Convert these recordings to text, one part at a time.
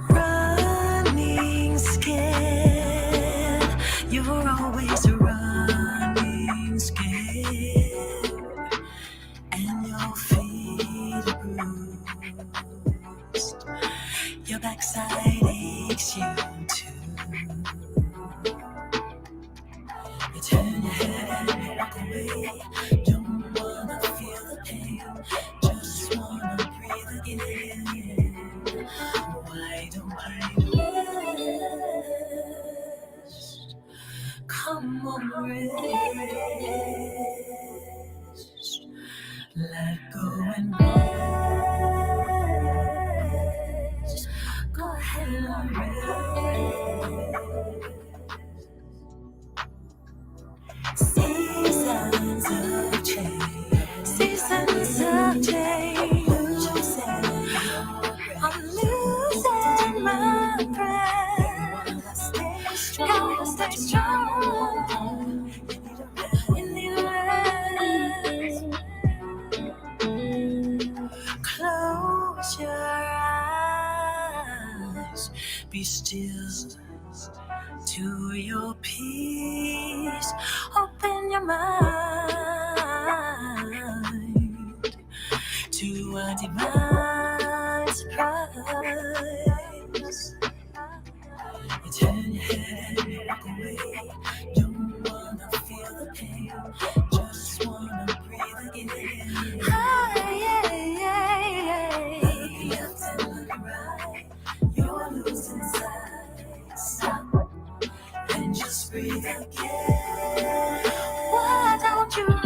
Running scared, you're always running scared, and your feet are bruised, your backside aches you too. You turn your head and you walk away, don't wanna feel the pain, just wanna breathe again. Why don't I rest? Come on, rest. Let go and rest. Go ahead and rest. Seasons of change. Seasons of change. I'm losing my breath. Gotta stay strong. You need a rest. Close your eyes. Be still to your peace. Open your mind to a divine surprise. You turn your head and you walk away. Don't wanna feel the pain, just wanna breathe again. Look left and look right, you're losing sight. Stop and just breathe again. Why don't you rest?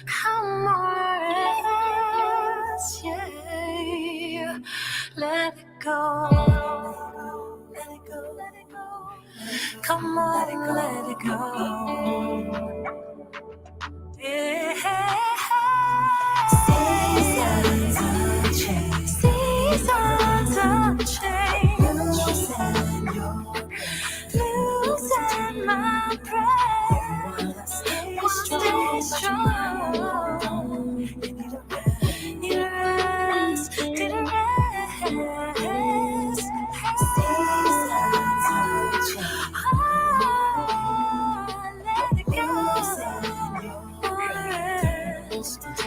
Come on, rest, yeah. Let it go. Let it go, let it go. Come on, let it go. Yeah. Seasons of change. Seasons of change. Losing my breath. Wanna stay strong. Need a rest. Need a rest. Seasons of change. Let it go.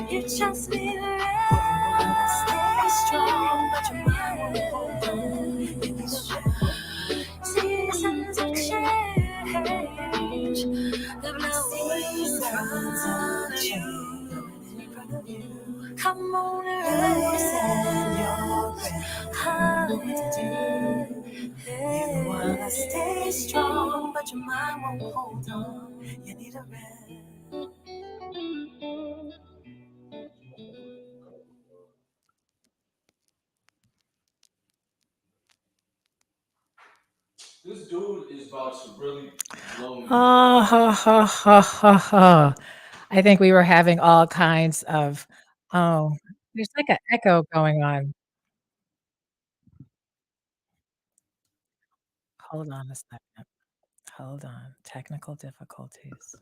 You just need a rest. Stay strong, but your mind won't hold on. You need a rest. Seasons of change, they're blowing in front of you. Come on and rest. You wanna stay strong, but your mind won't hold on. You need a rest. This dude is about to really blow me. Ha ha ha ha ha ha. I think we were having all kinds of oh, there's like an echo going on. Hold on a second. Hold on. Technical difficulties.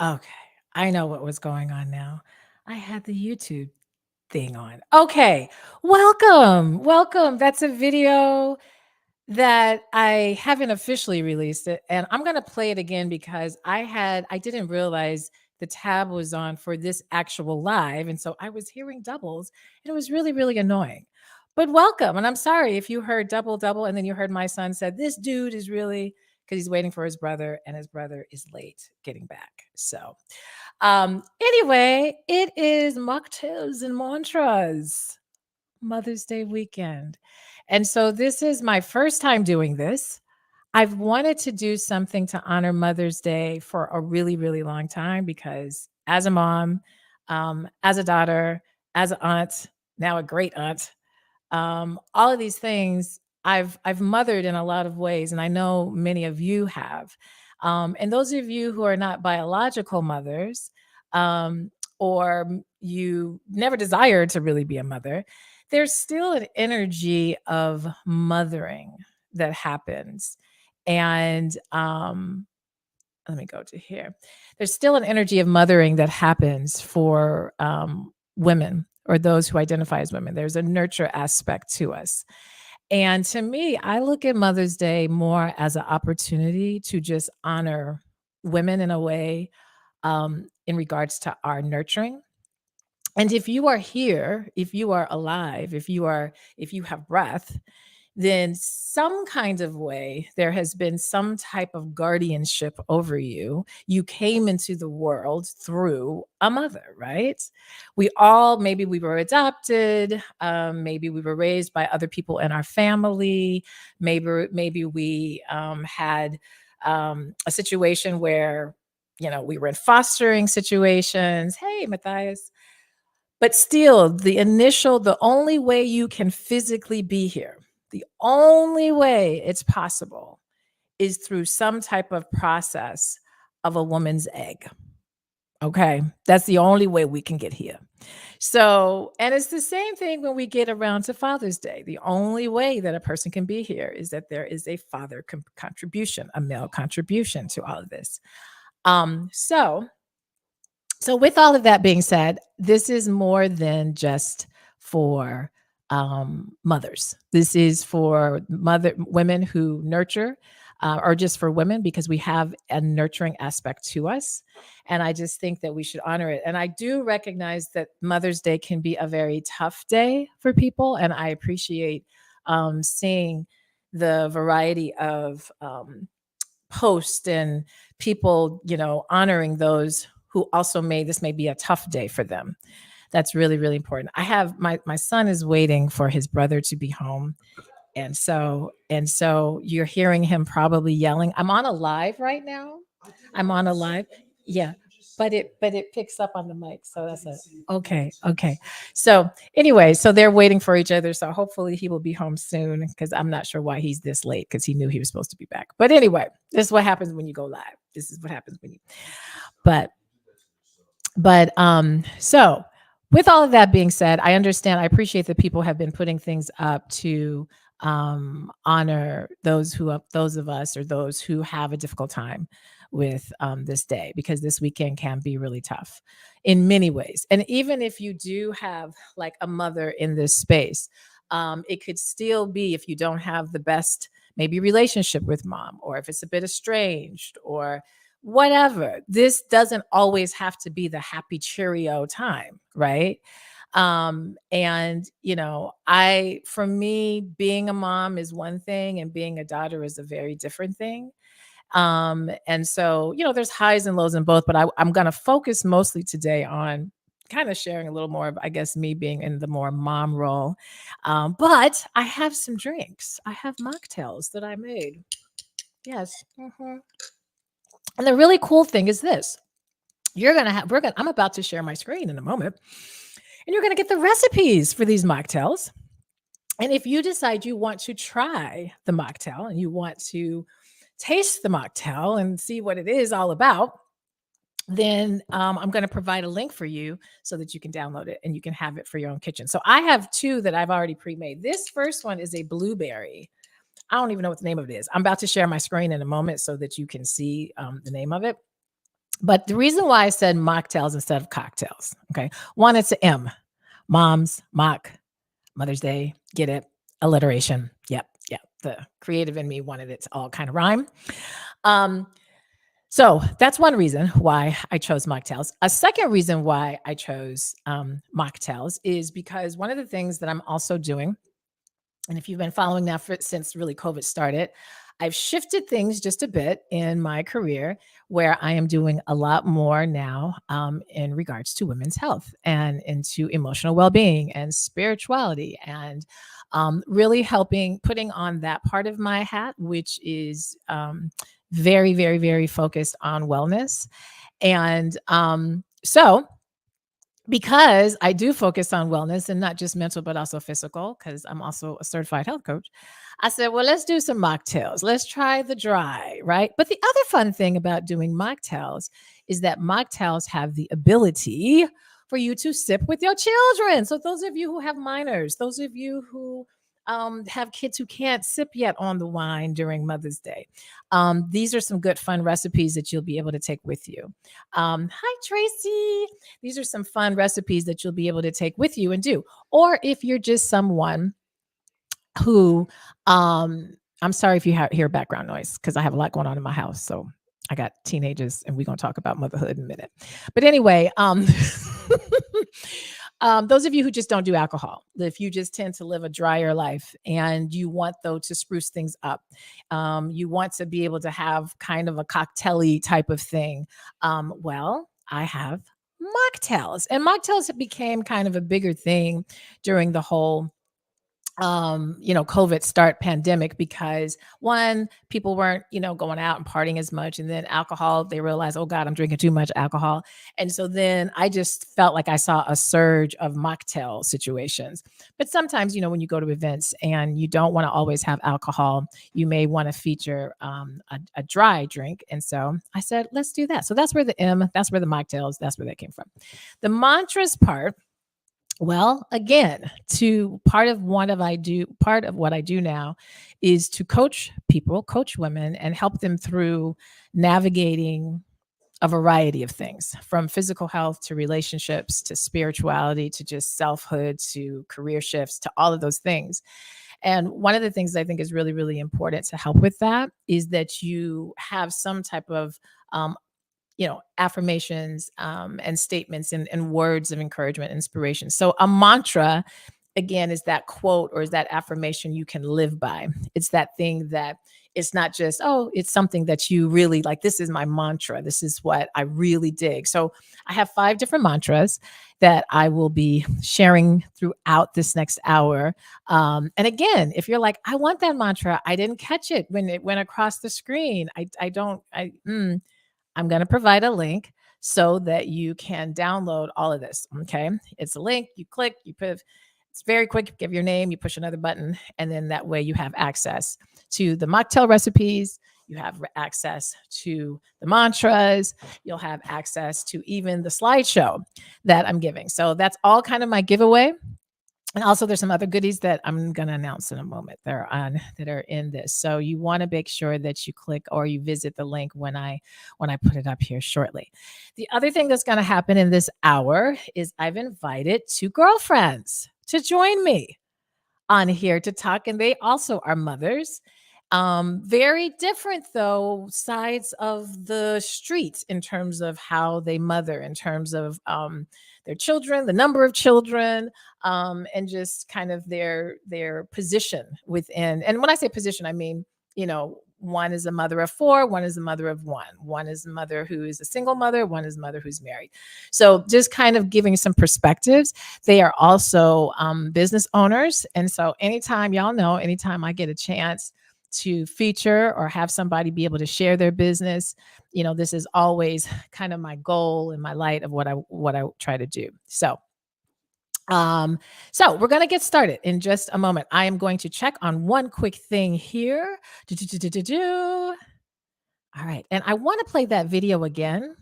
Okay. I know what was going on now. I had the YouTube thing on. Okay. Welcome. Welcome. That's a video that I haven't officially released it, and I'm gonna play it again because I didn't realize the tab was on for this actual live, and so I was hearing doubles, and it was really, really annoying. But welcome, and I'm sorry if you heard double, double, and then you heard my son said, "This dude is really," because he's waiting for his brother, and his brother is late getting back. So, anyway, it is Mocktails and Mantras. Mother's Day weekend. And so this is my first time doing this. I've wanted to do something to honor Mother's Day for a really, really long time because as a mom, as a daughter, as an aunt, now a great aunt, all of these things I've mothered in a lot of ways, and I know many of you have. And those of you who are not biological mothers, um, or you never desired to really be a mother, there's still an energy of mothering that happens. And let me go to here. There's still an energy of mothering that happens for women or those who identify as women. There's a nurture aspect to us. And to me, I look at Mother's Day more as an opportunity to just honor women in a way, in regards to our nurturing. And if you are here, if you are alive, if you have breath, then some kind of way there has been some type of guardianship over you. You came into the world through a mother, right? We all, maybe we were adopted, maybe we were raised by other people in our family, maybe we had a situation where, we were in fostering situations. Hey, Matthias. But still, the only way you can physically be here, the only way it's possible is through some type of process of a woman's egg. Okay. That's the only way we can get here. So, and it's the same thing when we get around to Father's Day. The only way that a person can be here is that there is a father contribution, a male contribution to all of this. So, with all of that being said, this is more than just for mothers. This is for women who nurture, or just for women because we have a nurturing aspect to us. And I just think that we should honor it. And I do recognize that Mother's Day can be a very tough day for people. And I appreciate seeing the variety of posts and people, honoring those who also may be a tough day for them. That's really, really important. I have my son is waiting for his brother to be home. And so you're hearing him probably yelling. I'm on a live right now. I'm on a live. Yeah. But it picks up on the mic. So that's a okay. Okay. So anyway, so they're waiting for each other. So hopefully he will be home soon because I'm not sure why he's this late because he knew he was supposed to be back. But anyway, this is what happens when you go live. This is what happens when you but so with all of that being said, I understand, I appreciate that people have been putting things up to honor those of us or those who have a difficult time with this day, because this weekend can be really tough in many ways. And even if you do have like a mother in this space, it could still be, if you don't have the best maybe relationship with mom, or if it's a bit estranged or whatever, this doesn't always have to be the happy Cheerio time, right? And for me, being a mom is one thing and being a daughter is a very different thing. And so, there's highs and lows in both, but I'm going to focus mostly today on kind of sharing a little more of, I guess, me being in the more mom role. But I have some drinks. I have mocktails that I made. Yes. And the really cool thing is this. I'm about to share my screen in a moment, and you're going to get the recipes for these mocktails. And if you decide you want to try the mocktail and you want to taste the mocktail and see what it is all about, then I'm going to provide a link for you so that you can download it and you can have it for your own kitchen. So I have two that I've already pre-made. This first one is a blueberry. I don't even know what the name of it is. I'm about to share my screen in a moment so that you can see the name of it. But the reason why I said mocktails instead of cocktails, okay? One, it's an M. Moms, mock, Mother's Day, get it? Alliteration. Yep. The creative in me wanted it to all kind of rhyme. So that's one reason why I chose mocktails. A second reason why I chose mocktails is because one of the things that I'm also doing, and if you've been following now since really COVID started, I've shifted things just a bit in my career where I am doing a lot more now in regards to women's health and into emotional well-being and spirituality, and really putting on that part of my hat, which is very, very, very focused on wellness. And so because I do focus on wellness and not just mental, but also physical, because I'm also a certified health coach. I said, well, let's do some mocktails. Let's try the dry, right? But the other fun thing about doing mocktails is that mocktails have the ability for you to sip with your children. So, those of you who have minors, those of you who have kids who can't sip yet on the wine during Mother's Day, these are some good, fun recipes that you'll be able to take with you. Hi, Tracy. These are some fun recipes that you'll be able to take with you and do. Or if you're just someone who, I'm sorry if you hear background noise because I have a lot going on in my house. So I got teenagers and we're going to talk about motherhood in a minute. But anyway, those of you who just don't do alcohol, if you just tend to live a drier life and you want, though, to spruce things up, you want to be able to have kind of a cocktail type of thing. Well, I have mocktails, and mocktails became kind of a bigger thing during the whole COVID start pandemic, because one, people weren't, going out and partying as much. And then alcohol, they realized, oh God, I'm drinking too much alcohol. And so then I just felt like I saw a surge of mocktail situations. But sometimes, when you go to events and you don't want to always have alcohol, you may want to feature a dry drink. And so I said, let's do that. So that's where that's where the mocktails, that's where that came from. The mantras part, well, again, to part of what I do now is to coach people, coach women, and help them through navigating a variety of things, from physical health to relationships to spirituality to just selfhood to career shifts to all of those things. And one of the things I think is really, really important to help with that is that you have some type of affirmations, and statements, and words of encouragement, inspiration. So a mantra, again, is that quote or is that affirmation you can live by. It's that thing that it's not just, oh, it's something that you really like. This is my mantra. This is what I really dig. So I have 5 different mantras that I will be sharing throughout this next hour. And again, if you're like, I want that mantra, I didn't catch it when it went across the screen. I'm going to provide a link so that you can download all of this. Okay. It's a link. You click, it's very quick. Give your name, you push another button, and then that way you have access to the mocktail recipes. You have access to the mantras. You'll have access to even the slideshow that I'm giving. So that's all kind of my giveaway. And also there's some other goodies that I'm going to announce in a moment that are in this. So you want to make sure that you click or you visit the link when I put it up here shortly. The other thing that's going to happen in this hour is I've invited 2 girlfriends to join me on here to talk, and they also are mothers. Very different, though, sides of the street in terms of how they mother, in terms of their children, the number of children, and just kind of their position within. And when I say position, I mean, one is a mother of 4, one is a mother of 1, one is a mother who is a single mother, one is a mother who's married. So just kind of giving some perspectives. They are also business owners. And so anytime I get a chance to feature or have somebody be able to share their business, this is always kind of my goal and my light of what I try to do. So we're going to get started in just a moment. I am going to check on one quick thing here. Do. All right. And I want to play that video again.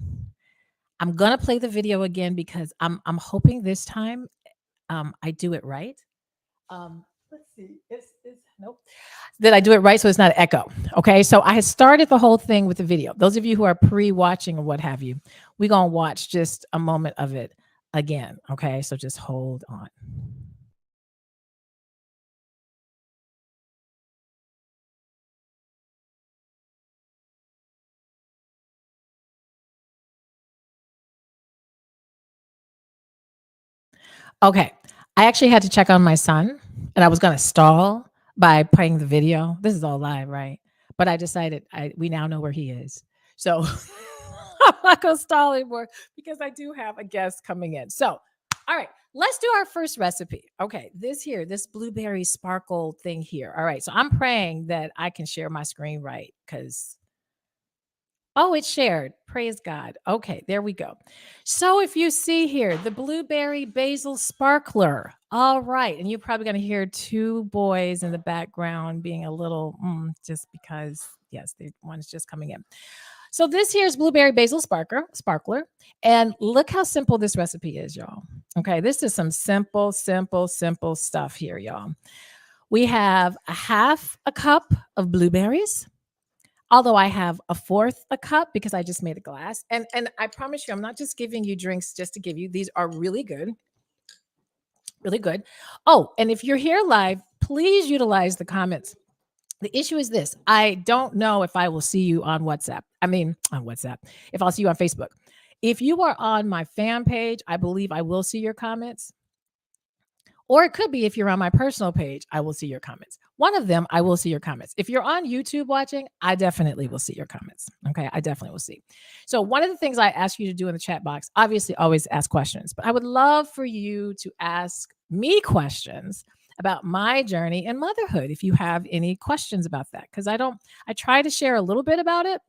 I'm going to play the video again because I'm hoping this time I do it right. Let's see. It's nope. That I do it right so it's not echo. Okay. So I had started the whole thing with the video. Those of you who are pre-watching or what have you, we're going to watch just a moment of it again. Okay. So just hold on. Okay. I actually had to check on my son, and I was going to stall by playing the video. This is all live, right? But I decided we now know where he is. So I'm not going to stall anymore because I do have a guest coming in. So, all right, let's do our first recipe. Okay, this blueberry sparkle thing here. All right, so I'm praying that I can share my screen right because Oh, it's shared. Praise God. Okay, there we go. So if you see here, the blueberry basil sparkler. All right. And you're probably going to hear two boys in the background being a little just because, yes, the one's just coming in. So this here's blueberry basil sparkler. And look how simple this recipe is, y'all. Okay, this is some simple stuff here, y'all. We have a half a cup of blueberries, although I have a fourth a cup because I just made a glass. And I promise you, I'm not just giving you drinks just to give you. These are really good, really good. Oh, and if you're here live, please utilize the comments. The issue is this: I don't know if I will see you on WhatsApp. I mean, on WhatsApp. If I'll see you on Facebook. If you are on my fan page, I believe I will see your comments. Or it could be if you're on my personal page, I will see your comments. One of them, I will see your comments. If you're on YouTube watching, I definitely will see your comments. Okay. I definitely will see. So, one of the things I ask you to do in the chat box, obviously, always ask questions, but I would love for you to ask me questions about my journey in motherhood if you have any questions about that. Because I try to share a little bit about it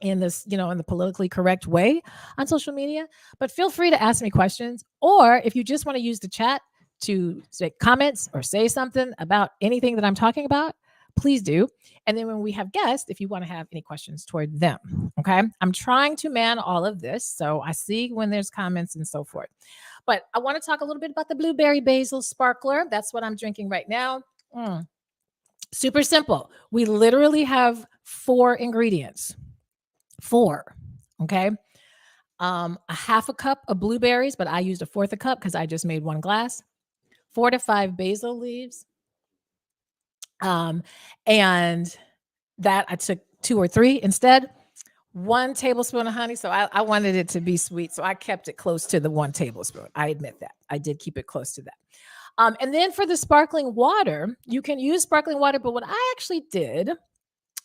in this, in the politically correct way on social media, but feel free to ask me questions. Or if you just want to use the chat to say comments or say something about anything that I'm talking about, please do. And then when we have guests, if you want to have any questions toward them, okay? I'm trying to man all of this. So I see when there's comments and so forth. But I want to talk a little bit about the blueberry basil sparkler. That's what I'm drinking right now. Super simple. We literally have 4 ingredients. 4. Okay. A half a cup of blueberries, but I used a fourth a cup because I just made 1 glass. 4 to 5 basil leaves. And that I took 2 or 3 instead. 1 tablespoon of honey. So I wanted it to be sweet. So I kept it close to the 1 tablespoon. I admit that. I did keep it close to that. And then for the sparkling water, you can use sparkling water. But what I actually did,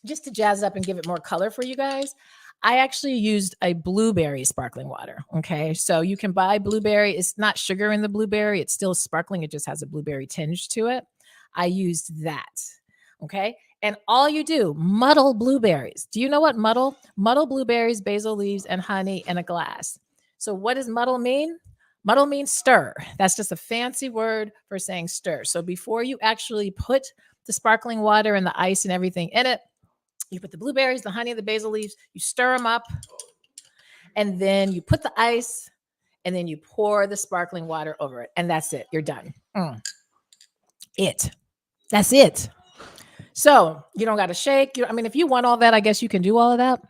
just to jazz up and give it more color for you guys, I actually used a blueberry sparkling water. Okay. So you can buy blueberry. It's not sugar in the blueberry. It's still sparkling. It just has a blueberry tinge to it. I used that. Okay. And all you do, muddle blueberries. Do you know what muddle? Muddle blueberries, basil leaves, and honey in a glass. So what does muddle mean? Muddle means stir. That's just a fancy word for saying stir. So before you actually put the sparkling water and the ice and everything in it, you put the blueberries, the honey, the basil leaves, you stir them up, and then you put the ice, and then you pour the sparkling water over it. And that's it. You're done. That's it. So you don't got to shake. If you want all that, I guess you can do all of that.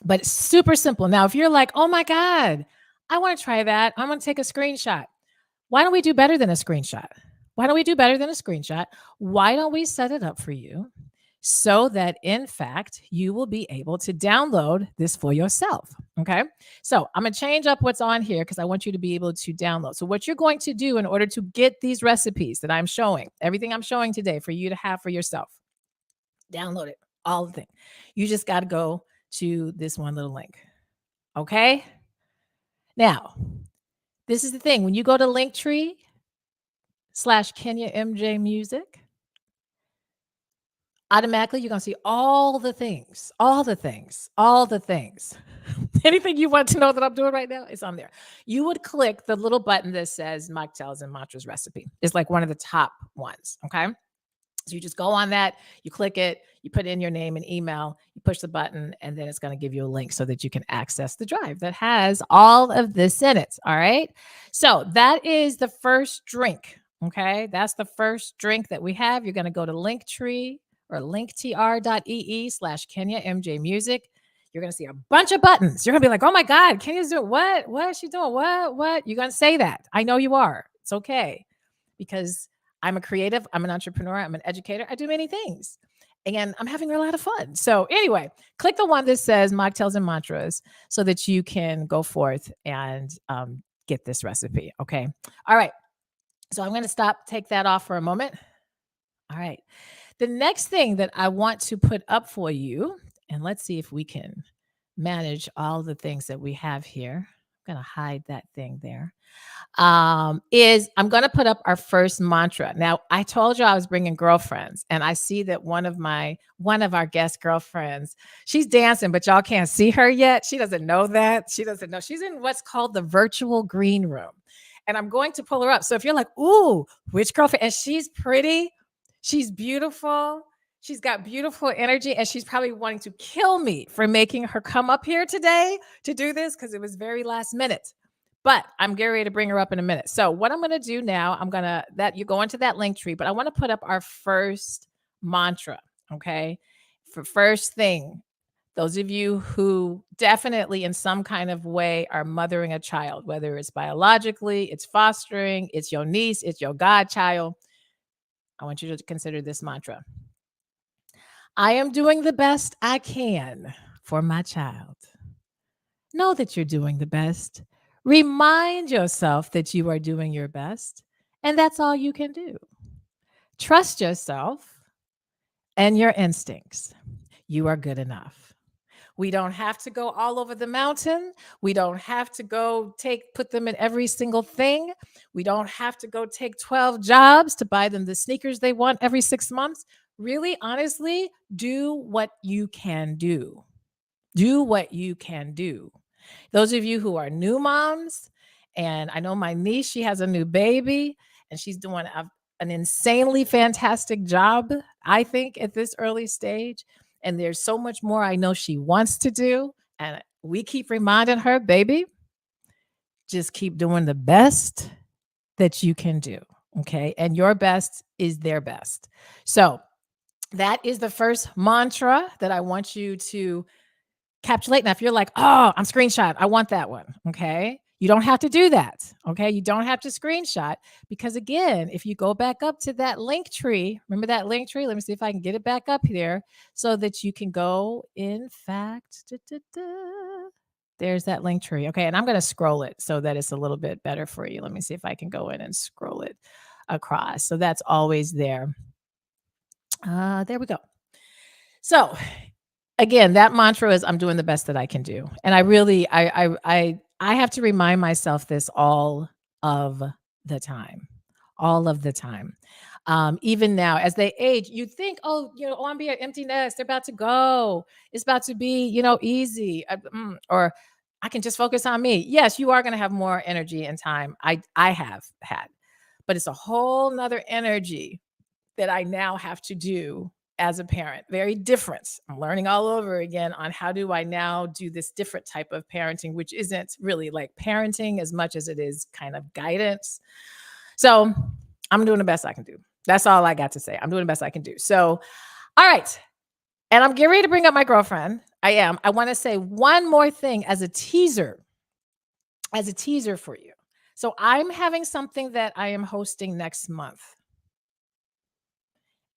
But it's super simple. Now, if you're like, oh my God, I want to try that. I'm going to take a screenshot. Why don't we do better than a screenshot? Why don't we set it up for you so that, in fact, you will be able to download this for yourself? Okay. So I'm going to change up what's on here because I want you to be able to download. So what you're going to do in order to get these recipes that I'm showing, everything I'm showing today for you to have for yourself, download it, all the things. You just got to go to this one little link. Okay. Now, this is the thing. When you go to Linktree/Kenya MJ Music, automatically you're going to see all the things. Anything you want to know that I'm doing right now is on there. You would click the little button that says Mocktails and Mantras recipe. It's like one of the top ones. Okay. So you just go on that, you click it, you put in your name and email, you push the button, and then it's going to give you a link so that you can access the drive that has all of this in it. All right. So that is the first drink. Okay. That's the first drink that we have. You're going to go to Linktree or linktr.ee/Kenya MJ Music. You're going to see a bunch of buttons. You're going to be like, oh my God, Kenya's doing what? What is she doing? What? You're going to say that. I know you are. It's okay. Because I'm a creative, I'm an entrepreneur, I'm an educator. I do many things. And I'm having a lot of fun. So anyway, click the one that says Mocktails and Mantras so that you can go forth and get this recipe. Okay. All right. So I'm going to take that off for a moment. All right. The next thing that I want to put up for you, and let's see if we can manage all the things that we have here. I'm going to hide that thing there. Is I'm going to put up our first mantra. Now, I told you I was bringing girlfriends, and I see that one of our guest girlfriends, she's dancing, but y'all can't see her yet. She doesn't know that. She doesn't know. She's in what's called the virtual green room. And I'm going to pull her up. So if you're like, ooh, which girlfriend? And she's pretty, she's beautiful, she's got beautiful energy, and she's probably wanting to kill me for making her come up here today to do this because it was very last minute. But I'm getting ready to bring her up in a minute. So what I'm going to do now, I'm going to that you go into that link tree, but I want to put up our first mantra. Okay. For first thing, those of you who definitely in some kind of way are mothering a child, whether it's biologically, it's fostering, it's your niece, it's your godchild, I want you to consider this mantra. I am doing the best I can for my child. Know that you're doing the best. Remind yourself that you are doing your best, and that's all you can do. Trust yourself and your instincts. You are good enough. We don't have to go all over the mountain. We don't have to go put them in every single thing. We don't have to go take 12 jobs to buy them the sneakers they want every 6 months. Really, honestly, do what you can do. Do what you can do. Those of you who are new moms, and I know my niece, she has a new baby, and she's doing an insanely fantastic job, I think, at this early stage. And there's so much more I know she wants to do. And we keep reminding her, baby, just keep doing the best that you can do. Okay. And your best is their best. So that is the first mantra that I want you to capsulate. Now, if you're like, oh, I'm screenshot, I want that one. Okay. You don't have to do that. Okay. You don't have to screenshot because, again, if you go back up to that link tree, remember that link tree? Let me see if I can get it back up here so that you can go. In fact, there's that link tree. Okay. And I'm going to scroll it so that it's a little bit better for you. Let me see if I can go in and scroll it across. So that's always there. There we go. So again, that mantra is I'm doing the best that I can do. And I really I have to remind myself this all of the time. All of the time. Even now, as they age, you think, oh, oh, I'm being an empty nest. They're about to go. It's about to be, easy. Or I can just focus on me. Yes, you are going to have more energy and time. I have had, but it's a whole nother energy that I now have to do as a parent. Very different. I'm learning all over again on how do I now do this different type of parenting, which isn't really like parenting as much as it is kind of guidance. So I'm doing the best I can do. That's all I got to say. I'm doing the best I can do. So, all right. And I'm getting ready to bring up my girlfriend. I am. I want to say one more thing as a teaser for you. So I'm having something that I am hosting next month.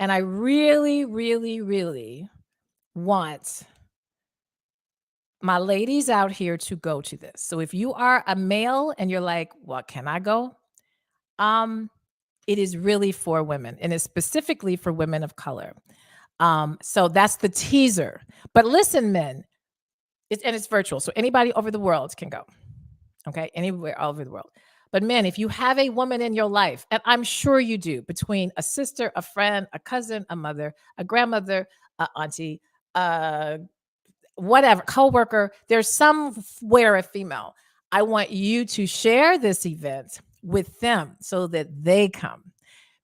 And I really, really, really want my ladies out here to go to this. So if you are a male and you're like, well, can I go? It is really for women, and it's specifically for women of color. So that's the teaser. But listen, men, it's virtual. So anybody over the world can go. Okay. Anywhere all over the world. But men, if you have a woman in your life, and I'm sure you do, between a sister, a friend, a cousin, a mother, a grandmother, a auntie, whatever, coworker, there's somewhere a female. I want you to share this event with them so that they come.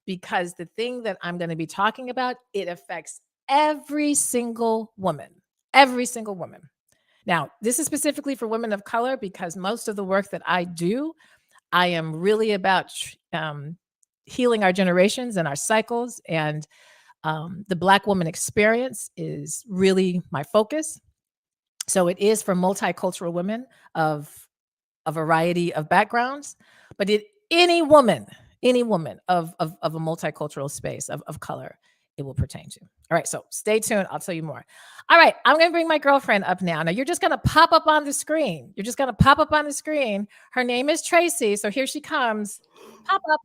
Because the thing that I'm going to be talking about, it affects every single woman. Every single woman. Now, this is specifically for women of color because most of the work that I do, I am really about healing our generations and our cycles. And the Black woman experience is really my focus. So it is for multicultural women of a variety of backgrounds, but any woman of a multicultural space of color, it will pertain to. All right, so stay tuned. I'll tell you more. All right, I'm going to bring my girlfriend up now. Now, you're just going to pop up on the screen. Her name is Tracy, so here she comes. Pop up.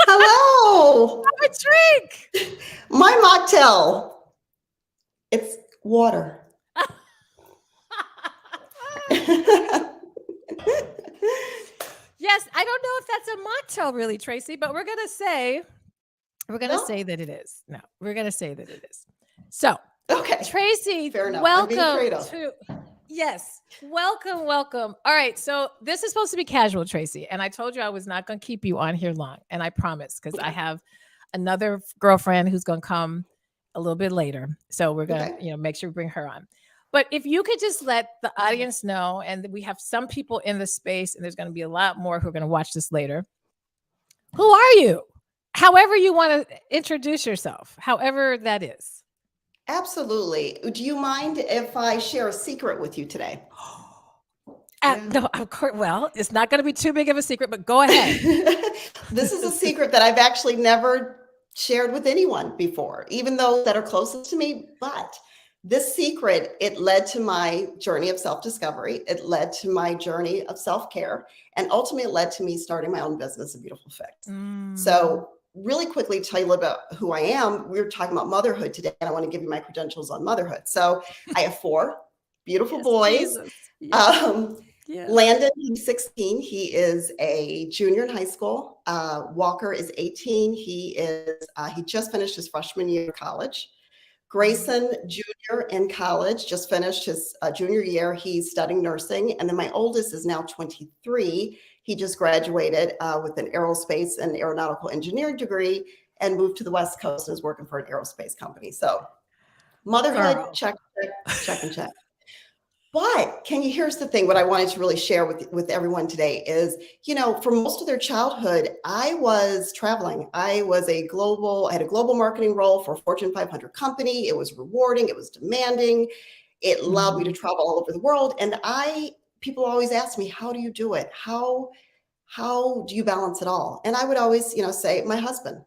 Hello. Have a drink. My mocktail. It's water. I don't know if that's a mocktail really, Tracy, but we're gonna say No? that it is. No, we're gonna say that it is. So, Okay. Tracy, Fair enough. I'm being welcome creative. to yes, welcome. All right, so this is supposed to be casual, Tracy, and I told you I was not gonna keep you on here long, and I promise because I Okay. have another girlfriend who's gonna come a little bit later, so we're gonna Okay. make sure we bring her on. But if you could just let the Okay. audience know, and we have some people in the space, and there's going to be a lot more who are going to watch this later. Who are you? However you want to introduce yourself, however that is. Absolutely. Do you mind if I share a secret with you today? Yeah. No, of course. Well, it's not going to be too big of a secret, but go ahead. This is a secret that I've actually never shared with anyone before, even those that are closest to me. But this secret, it led to my journey of self-discovery. It led to my journey of self-care, and ultimately it led to me starting my own business, A Beautiful Fix. So really quickly tell you a little bit about who I am. We were talking about motherhood today, and I want to give you my credentials on motherhood. So I have 4 beautiful boys. Um, Landon, he's 16. He is a junior in high school. Walker is 18. He just finished his freshman year of college. Grayson, junior in college, just finished his junior year. He's studying nursing. And then my oldest is now 23. He just graduated with an aerospace and aeronautical engineering degree and moved to the West Coast and is working for an aerospace company. So motherhood, Girl. check, and check. But here's the thing, what I wanted to really share with everyone today is, for most of their childhood, I was traveling. I had a global marketing role for a Fortune 500 company. It was rewarding. It was demanding. It allowed me to travel all over the world. And people always ask me, how do you do it? How do you balance it all? And I would always, say my husband,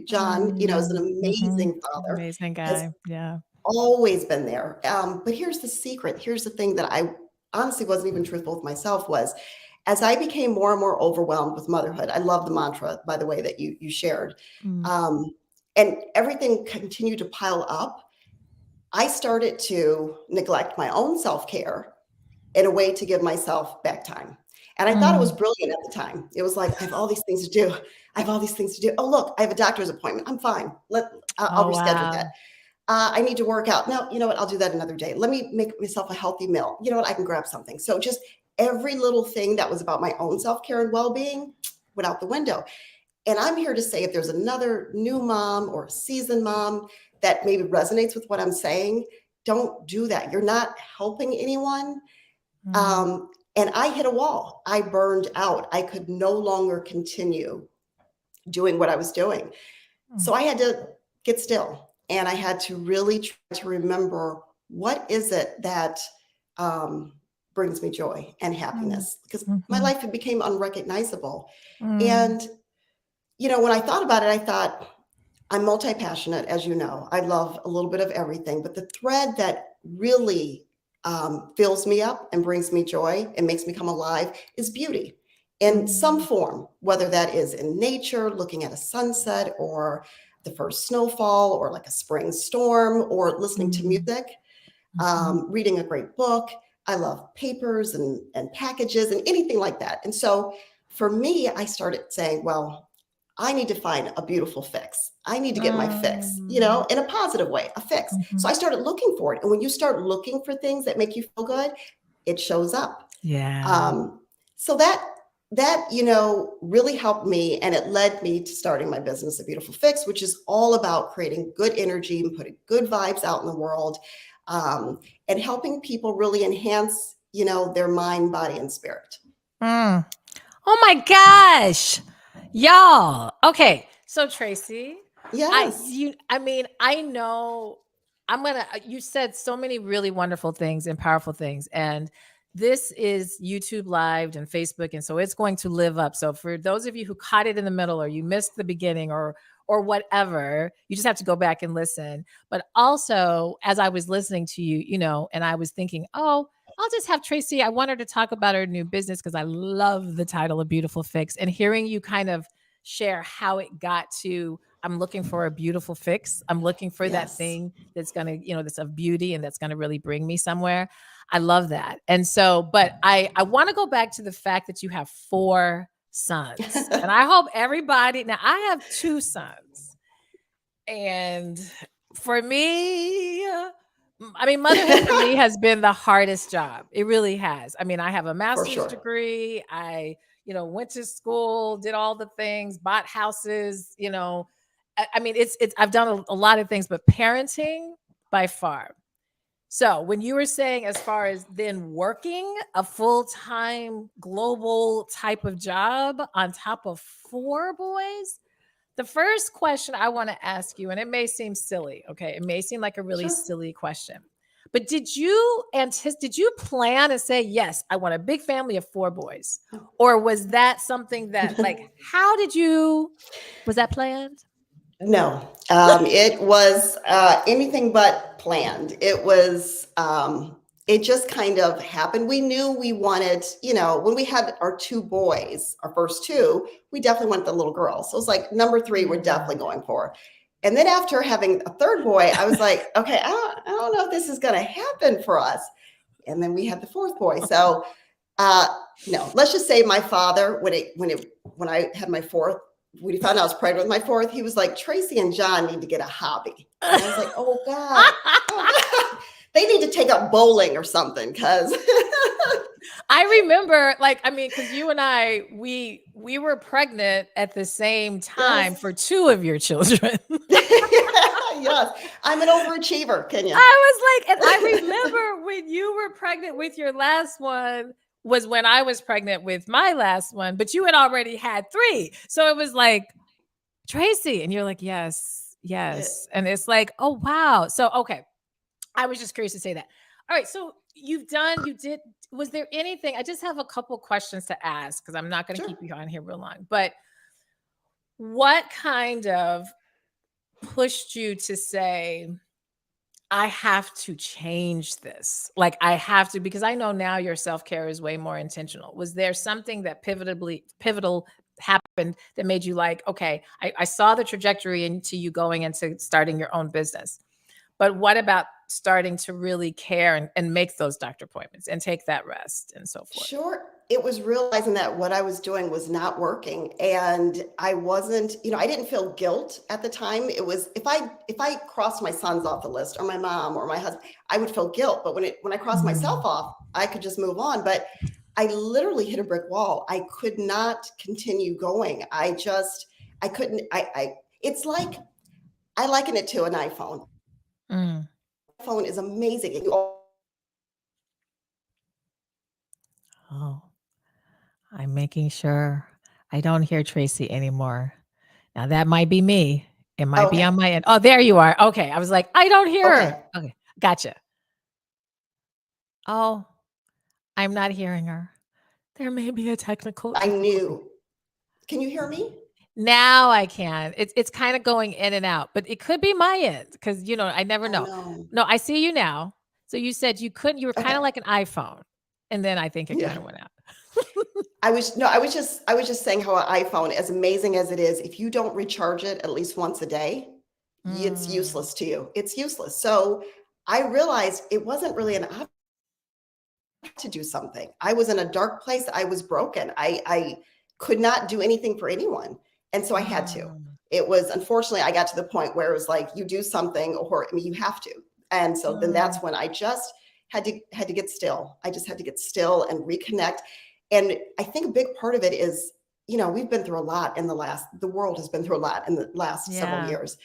John, is an amazing father. Amazing Has guy. Yeah. always been there. But here's the secret. Here's the thing that I honestly wasn't even truthful with myself was as I became more and more overwhelmed with motherhood. I love the mantra, by the way, that you shared. And everything continued to pile up. I started to neglect my own self-care in a way to give myself back time. And I thought it was brilliant at the time. It was like, I have all these things to do. Oh, look, I have a doctor's appointment. I'm fine. I'll Oh, reschedule wow. that. I need to work out. No, you know what? I'll do that another day. Let me make myself a healthy meal. You know what? I can grab something. So just every little thing that was about my own self-care and well-being went out the window. And I'm here to say if there's another new mom or a seasoned mom that maybe resonates with what I'm saying, don't do that. You're not helping anyone. And I hit a wall. I burned out. I could no longer continue doing what I was doing. So I had to get still and I had to really try to remember what is it that brings me joy and happiness because my life had become unrecognizable. And, when I thought about it, I thought I'm multi-passionate, as you know. I love a little bit of everything, but the thread that really fills me up and brings me joy and makes me come alive is beauty in some form, whether that is in nature, looking at a sunset or the first snowfall or like a spring storm or listening to music, reading a great book. I love papers and packages and anything like that. And so for me, I started saying, well, I need to find a beautiful fix. I need to get my fix, in a positive way, a fix. So I started looking for it. And when you start looking for things that make you feel good, it shows up. Yeah. So that really helped me. And it led me to starting my business, A Beautiful Fix, which is all about creating good energy and putting good vibes out in the world and helping people really enhance, their mind, body, and spirit. Oh my gosh. Y'all. Okay. So Tracy, Yes. I know you said so many really wonderful things and powerful things. And this is YouTube Live and Facebook. And so it's going to live up. So for those of you who caught it in the middle or you missed the beginning or whatever, you just have to go back and listen. But also, as I was listening to you, and I was thinking, oh, I'll just have Tracy. I want her to talk about her new business because I love the title of Beautiful Fix and hearing you kind of share how it got to I'm looking for a beautiful fix. I'm looking for that thing that's going to, that's of beauty and that's going to really bring me somewhere. I love that. And so, but I want to go back to the fact that you have 4 sons. And I hope everybody, now I have two sons. And for me, I mean, motherhood for me has been the hardest job. It really has. I mean, I have a For master's sure. degree. I, went to school, did all the things, bought houses, I mean, I've done a lot of things, but parenting by far. So when you were saying, as far as then working a full-time global type of job on top of four boys, the first question I want to ask you, and it may seem silly, okay? It may seem like a really Sure. silly question, but did you plan and say, yes, I want a big family of four boys? Or was that something that, like, was that planned? No, it was anything but planned. It just kind of happened. We knew we wanted, when we had our two boys, our first two, we definitely wanted the little girl. So it was like number three, we're definitely going for. And then after having a third boy, I was like, okay, I don't know if this is going to happen for us. And then we had the fourth boy. So, no, let's just say my father, when I had my fourth, when he found out I was pregnant with my fourth, he was like, Tracy and John need to get a hobby. And I was like, oh God, oh God. They need to take up bowling or something, because I remember, because you and I, we were pregnant at the same time yes. for two of your children. Yes, I'm an overachiever, Kenya. I was like, and I remember when you were pregnant with your last one was when I was pregnant with my last one, but you had already had three. So it was like, Tracy, and you're like, yes. And it's like, oh, wow. So, okay. I was just curious to say that. All right. So was there anything? I just have a couple questions to ask because I'm not going to Sure. keep you on here real long. But what kind of pushed you to say, I have to change this? Like, I have to, because I know now your self-care is way more intentional. Was there something that pivotal happened that made you like, okay, I saw the trajectory into you going into starting your own business, but what about starting to really care and make those doctor appointments and take that rest and so forth? Sure. It was realizing that what I was doing was not working, and I wasn't, I didn't feel guilt at the time. It was, if I crossed my sons off the list, or my mom or my husband, I would feel guilt. But when I crossed myself off, I could just move on. But I literally hit a brick wall. I could not continue going. I couldn't, it's like, I liken it to an iPhone. Phone is amazing. Oh, I'm making sure I don't hear Tracy anymore. Now that might be me. It might be Okay. on my end. Oh, there you are. Okay. I was like, I don't hear her. Okay. Gotcha. Oh, I'm not hearing her. There may be a technical I difficulty. knew. Can you hear me? Now I can. It's kind of going in and out, but it could be my end because I never Oh know. no. No, I see you now. So you said you couldn't. You were kind Okay. of like an iPhone, and then I think it Yeah. kind of went out. I was just saying how an iPhone, as amazing as it is, if you don't recharge it at least once a day, it's useless to you. It's useless. So I realized it wasn't really an option to do something. I was in a dark place. I was broken. I could not do anything for anyone. And so I had to. It was, unfortunately, I got to the point where it was like, you do something, or you have to. And so then that's when I just had to get still. I just had to get still and reconnect. And I think a big part of it is, we've been through a lot the world has been through a lot in the last several years.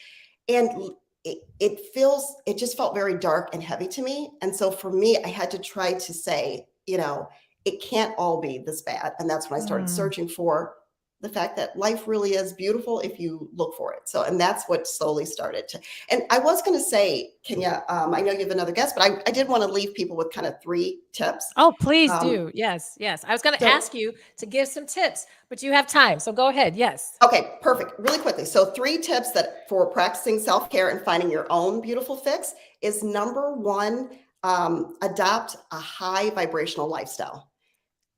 And it just felt very dark and heavy to me. And so for me, I had to try to say, it can't all be this bad. And that's when I started searching for the fact that life really is beautiful if you look for it. So, and that's what slowly started to, and I was going to say, Kenya, I know you have another guest, but I did want to leave people with kind of 3 tips. Oh, please do. Yes. I was going to ask you to give some tips, but you have time. So go ahead. Yes. Okay, perfect. Really quickly. So 3 tips that for practicing self-care and finding your own beautiful fix is number 1, adopt a high vibrational lifestyle.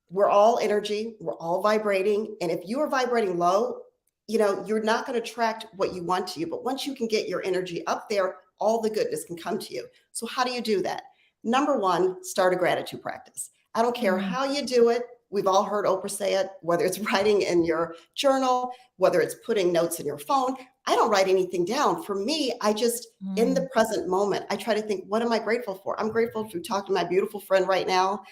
We're all energy, we're all vibrating. And if you are vibrating low, you're not going to attract what you want to you. But once you can get your energy up there, all the goodness can come to you. So how do you do that? Number 1, start a gratitude practice. I don't care how you do it, We've all heard Oprah say it, whether it's writing in your journal, whether it's putting notes in your phone. I don't write anything down. For me, I just, in the present moment, I try to think, what am I grateful for? I'm grateful to talk to my beautiful friend right now.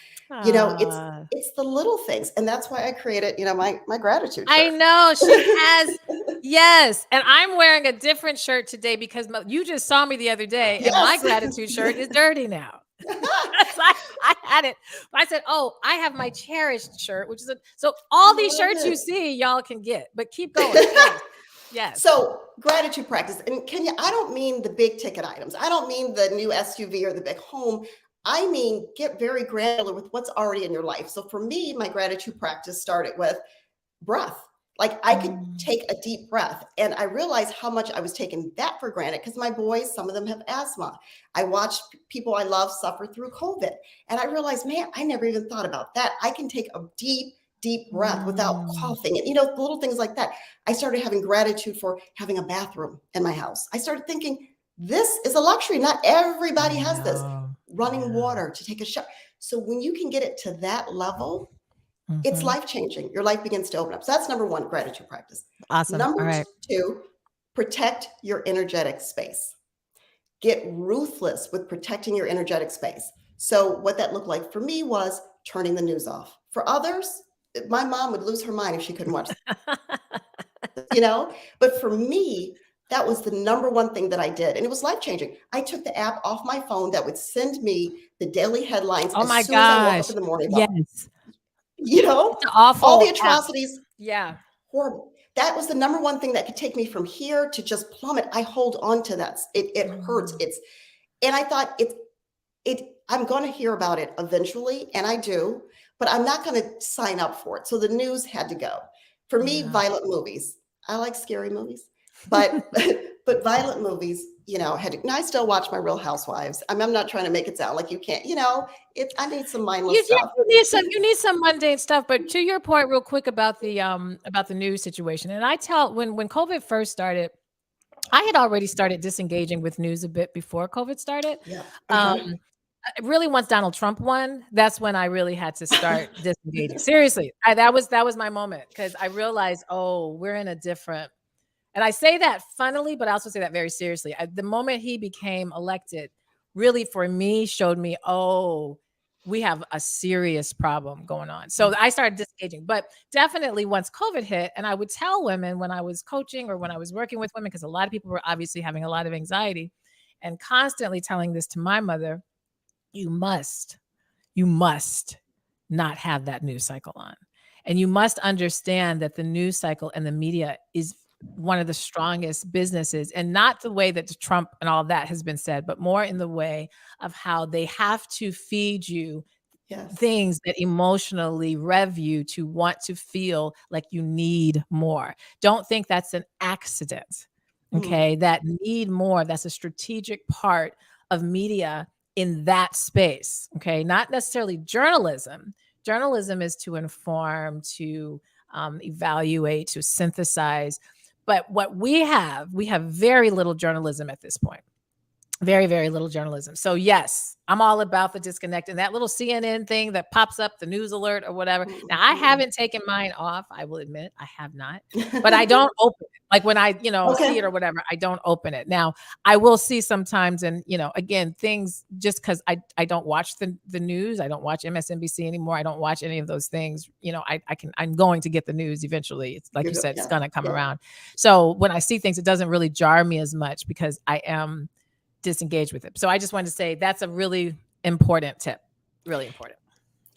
You know, Ah. it's the little things. And that's why I created, you know, my gratitude I shirt. know she has. Yes. And I'm wearing a different shirt today because you just saw me the other day and my Yes. gratitude shirt is dirty now. I had it. I said, oh, I have my cherished shirt, which is so all these Love shirts you it. see, y'all can get, but keep going. Yes. Yes. So gratitude practice. And Kenya, I don't mean the big ticket items. I don't mean the new SUV or the big home. I mean, get very granular with what's already in your life. So for me, my gratitude practice started with breath. Like I could take a deep breath, and I realized how much I was taking that for granted because my boys, some of them have asthma. I watched people I love suffer through COVID, and I realized, man, I never even thought about that. I can take a deep breath without coughing, and little things like that. I started having gratitude for having a bathroom in my house. I started thinking, this is a luxury. Not everybody has this. Running water to take a shower. So when you can get it to that level, it's life-changing. Your life begins to open up. So that's number one, gratitude practice. Awesome. Number All right. two, protect your energetic space. Get ruthless with protecting your energetic space. So what that looked like for me was turning the news off. For others, my mom would lose her mind if she couldn't watch, But for me, that was the number one thing that I did. And it was life-changing. I took the app off my phone that would send me the daily headlines Oh my as soon as I woke gosh. up in the morning. Yes. It's awful. all the atrocities. Yeah. Horrible. That was the number one thing that could take me from here to just plummet. I hold on to that. It hurts. And I thought I'm going to hear about it eventually, and I do, but I'm not going to sign up for it. So the news had to go. For me, violent movies. I like scary movies, but but violent movies, had to. Now I still watch my Real Housewives. I'm not trying to make it sound like you can't. I need some mindless stuff. You need some mundane stuff. But to your point, real quick about the news situation, and I tell when COVID first started, I had already started disengaging with news a bit before COVID started. Yeah. Really, once Donald Trump won, that's when I really had to start disengaging. Seriously, that was my moment because I realized, oh, we're in a different. And I say that funnily, but I also say that very seriously. The moment he became elected, really for me showed me, oh, we have a serious problem going on. So I started disengaging. But definitely once COVID hit, and I would tell women when I was coaching or when I was working with women, because a lot of people were obviously having a lot of anxiety, and constantly telling this to my mother, you must not have that news cycle on. And you must understand that the news cycle and the media is one of the strongest businesses, and not the way that Trump and all of that has been said, but more in the way of how they have to feed you things that emotionally rev you to want to feel like you need more. Don't think that's an accident. Okay. That need more, that's a strategic part of media in that space. Okay. Not necessarily journalism. Journalism is to inform, to evaluate, to synthesize. But what we have very little journalism at this point. Very, very little journalism. So yes, I'm all about the disconnect and that little CNN thing that pops up, the news alert or whatever. Now I haven't taken mine off. I will admit I have not, but I don't open it. Like when I, see it or whatever, I don't open it. Now I will see sometimes, and again, things just because I don't watch the news. I don't watch MSNBC anymore. I don't watch any of those things. I'm going to get the news eventually. It's like you said, it's going to come around. So when I see things, it doesn't really jar me as much because I am disengage with it. So I just wanted to say that's a really important tip. Really important.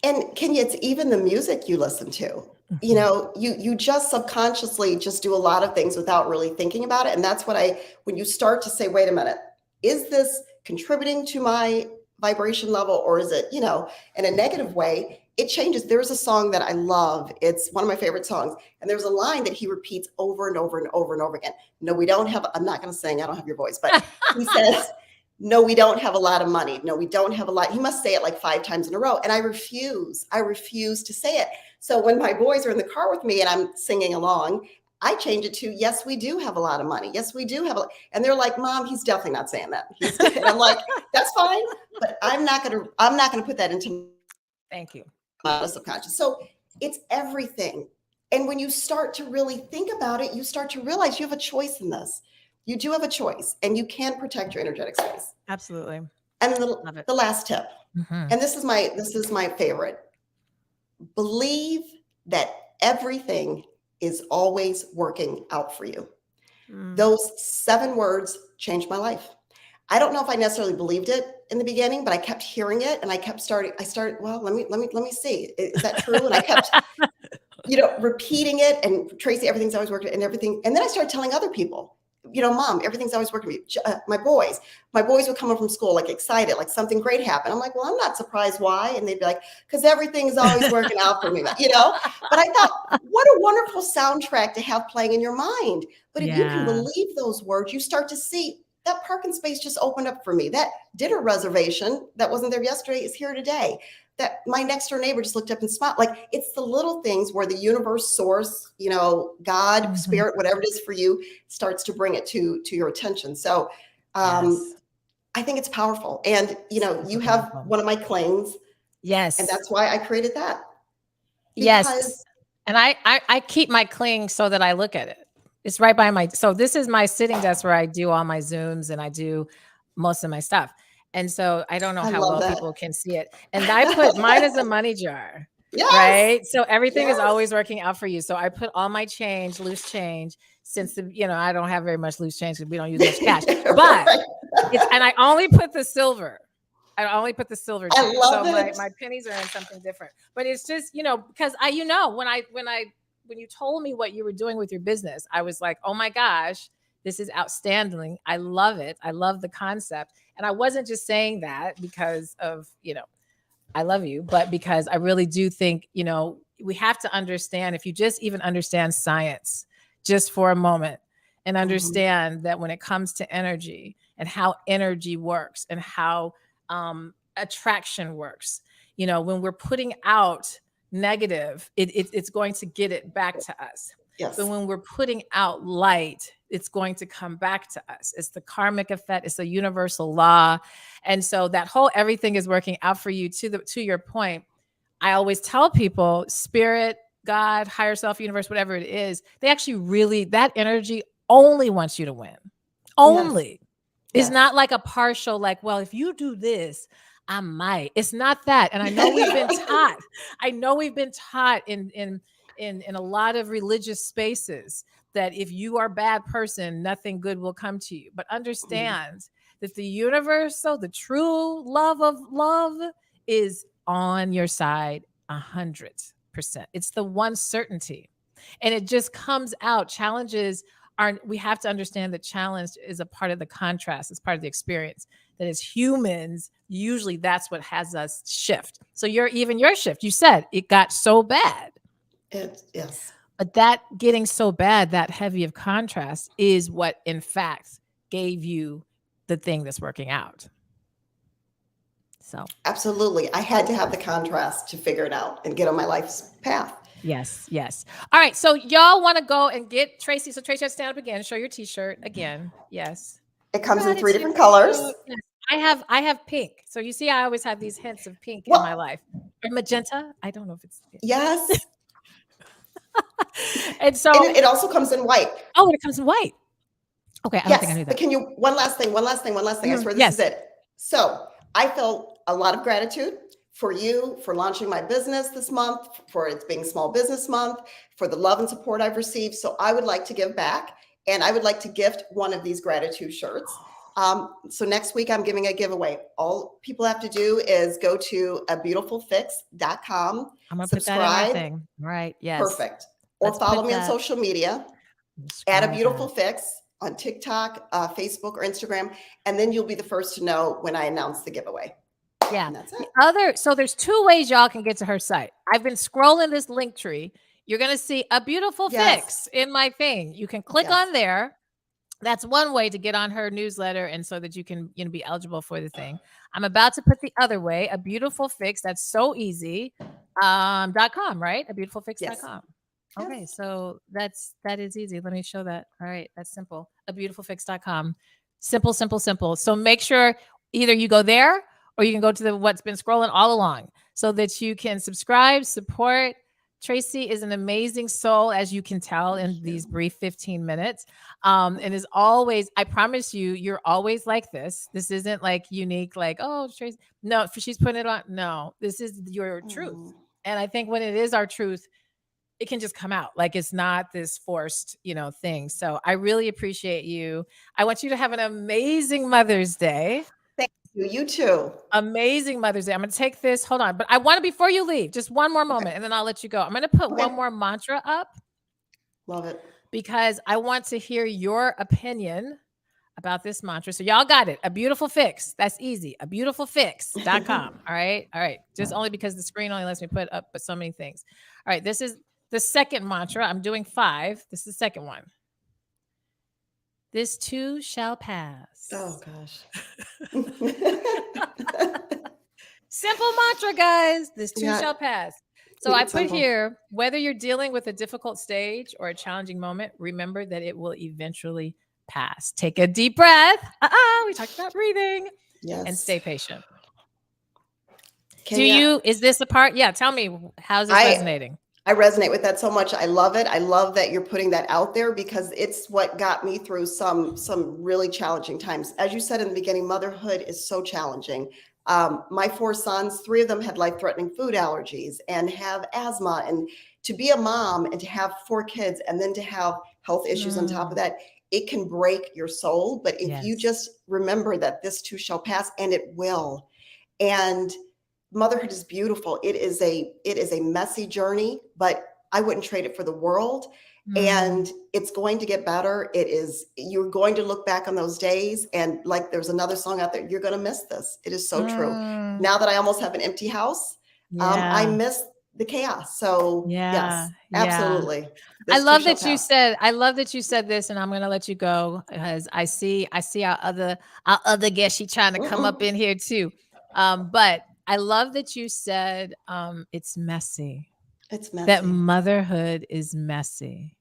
And Kenya, it's even the music you listen to. You just subconsciously just do a lot of things without really thinking about it. And that's when you start to say, wait a minute, is this contributing to my vibration level, or is it, in a negative way? It changes. There's a song that I love. It's one of my favorite songs. And there's a line that he repeats over and over and over and over again. No, we don't have, I'm not going to sing, I don't have your voice, but he says, no, we don't have a lot of money. No, we don't have a lot. He must say it like 5 times in a row. And I refuse to say it. So when my boys are in the car with me and I'm singing along, I change it to, yes, we do have a lot of money. Yes, we do have and they're like, Mom, he's definitely not saying that. And I'm like, that's fine, but I'm not going to put that into Thank you. my subconscious. So It's everything. And when you start to really think about it, you start to realize you have a choice in this. You do have a choice, and you can protect your energetic space. Absolutely. And then Love it. the last tip, Mhm. and this is my favorite. Believe that everything is always working out for you. Mm. Those 7 words changed my life. I don't know if I necessarily believed it in the beginning, but I kept hearing it, and I started, well, let me see. Is that true? And I kept, repeating it, and Tracy, everything's always working and everything. And then I started telling other people, Mom, everything's always working for me. My boys would come home from school like excited, like something great happened. I'm like, well, I'm not surprised. Why? And they'd be like, because everything's always working out for me, But I thought, what a wonderful soundtrack to have playing in your mind. But if you can Yeah. believe those words, you start to see that parking space just opened up for me. That dinner reservation that wasn't there yesterday is here today. That my next door neighbor just looked up and smiled. Like, it's the little things where the universe, source, God, Mhm. spirit, whatever it is for you, starts to bring it to your attention. So Yes. I think it's powerful. And Super you have powerful. one of my clings, and Yes. that's why I created that. Yes. Because And I keep my cling so that I look at it. It's right by so this is my sitting desk where I do all my Zooms and I do most of my stuff. And so I don't know I how love well that. people can see it. And I put mine as a money jar, Yes. right? So everything is Yes. always working out for you. So I put all my change, loose change, since I don't have very much loose change because we don't use much cash. But Right. and I only put the silver. I only put the silver I change. love So it. my pennies are in something different. But it's just, because when you told me what you were doing with your business, I was like, oh my gosh, this is outstanding. I love it. I love the concept. And I wasn't just saying that because of, I love you, but because I really do think, we have to understand, if you just even understand science just for a moment and understand that when it comes to energy and how energy works and how attraction works, when we're putting out negative, it's going to get it back to us. Yes. But when we're putting out light, it's going to come back to us. It's the karmic effect. It's a universal law. And so that whole everything is working out for you, to your point. I always tell people, spirit, God, higher self, universe, whatever it is, they actually really, that energy only wants you to win. Only. It's Yes. not like a partial, like, well, if you do this, I might. It's not that. And I know we've been taught. I know we've been taught in a lot of religious spaces that if you are a bad person, nothing good will come to you. But understand that the universal, the true love of love is on your side 100%. It's the one certainty. And it just comes out. Challenges we have to understand that challenge is a part of the contrast. It's part of the experience. That as humans, usually that's what has us shift. So your shift, you said it got so bad. Yes. But that getting so bad, that heavy of contrast, is what in fact gave you the thing that's working out. So Absolutely. I had to have the contrast to figure it out and get on my life's path. yes. All right. So y'all want to go and get Tracy. So Tracy, stand up again. Show your t-shirt again. Yes. It comes in 3 Gratitude. different colors. Yes. I have pink. So you see, I always have these hints of pink in my Well, life. Or magenta. I don't know if it's yes. And so And it also comes in white. oh, and it comes in white. Okay, I don't think I Yes. knew But that. can you, one last thing. I swear this is it. So I feel a lot of gratitude for you, for launching my business this month, for it being Small Business Month, for the love and support I've received. So I would like to give back, and I would like to gift one of these gratitude shirts. So next week I'm giving a giveaway. All people have to do is go to abeautifulfix.com. I'm gonna subscribe. put that in my thing. Right. Yes. Perfect. Or Let's follow put me on that- social media Describe at A Beautiful that. Fix on TikTok, Facebook, or Instagram, and then you'll be the first to know when I announce the giveaway. Yeah. And that's it. So there's 2 ways y'all can get to her site. I've been scrolling this link tree. You're gonna see A Beautiful Yes. Fix in my thing. You can click Yes. on there. That's one way to get on her newsletter, and so that you can be eligible for the thing. I'm about to put the other way, A Beautiful Fix. That's so easy. .com, right? abeautifulfix.com. Okay, Yes. so that is easy. Let me show that. All right, that's simple. abeautifulfix.com. Simple, simple, simple. So make sure either you go there or you can go to what's been scrolling all along so that you can subscribe, support Tracy is an amazing soul, as you can tell in these brief 15 minutes. And is always, I promise you, you're always like this. This isn't like unique, like, oh, Tracy. No, she's putting it on. No, this is your truth. Mm. And I think when it is our truth, it can just come out. Like it's not this forced, thing. So I really appreciate you. I want you to have an amazing Mother's Day. Thank you. You too. Amazing Mother's Day. I'm going to take this. Hold on. But I want to, before you leave, just one more moment and then I'll let you go. I'm going to put one more mantra up Love it. because I want to hear your opinion about this mantra. So y'all got it. A beautiful fix. That's easy. A beautifulfix.com. All right. All right. Just only because the screen only lets me put up but so many things. All right. This is the second mantra. I'm doing 5. This is the second one. This too shall pass. Oh gosh. Simple mantra, guys. This too shall pass. So I put simple. here, whether you're dealing with a difficult stage or a challenging moment, remember that it will eventually pass. Take a deep breath. We talked about breathing. Yes. And stay patient. Is this a part? Yeah. Tell me, how's this resonating? I resonate with that so much. I love it. I love that you're putting that out there because it's what got me through some really challenging times. As you said in the beginning, motherhood is so challenging. My 4 sons, 3 of them had life-threatening food allergies and have asthma. And to be a mom and to have 4 kids and then to have health issues on top of that, it can break your soul. But if you just remember that this too shall pass, and it will. And motherhood is beautiful. It is a messy journey, but I wouldn't trade it for the world. And it's going to get better. You're going to look back on those days. And like there's another song out there, you're going to miss this. It is so true. Now that I almost have an empty house, I miss the chaos. So yes, absolutely. I love that you said this, and I'm going to let you go because I see our other guest. She trying to come up in here too. But I love that you said it's messy. It's messy. That motherhood is messy.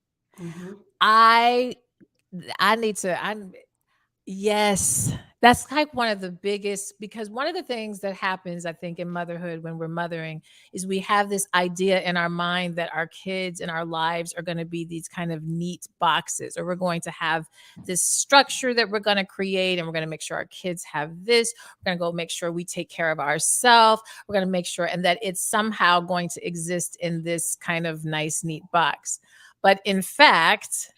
Yes, that's like one of the biggest, because one of the things that happens, I think, in motherhood when we're mothering is we have this idea in our mind that our kids and our lives are going to be these kind of neat boxes, or we're going to have this structure that we're going to create, and we're going to make sure our kids have this. We're going to go make sure we take care of ourselves. We're going to make sure, and that it's somehow going to exist in this kind of nice, neat box. But in fact,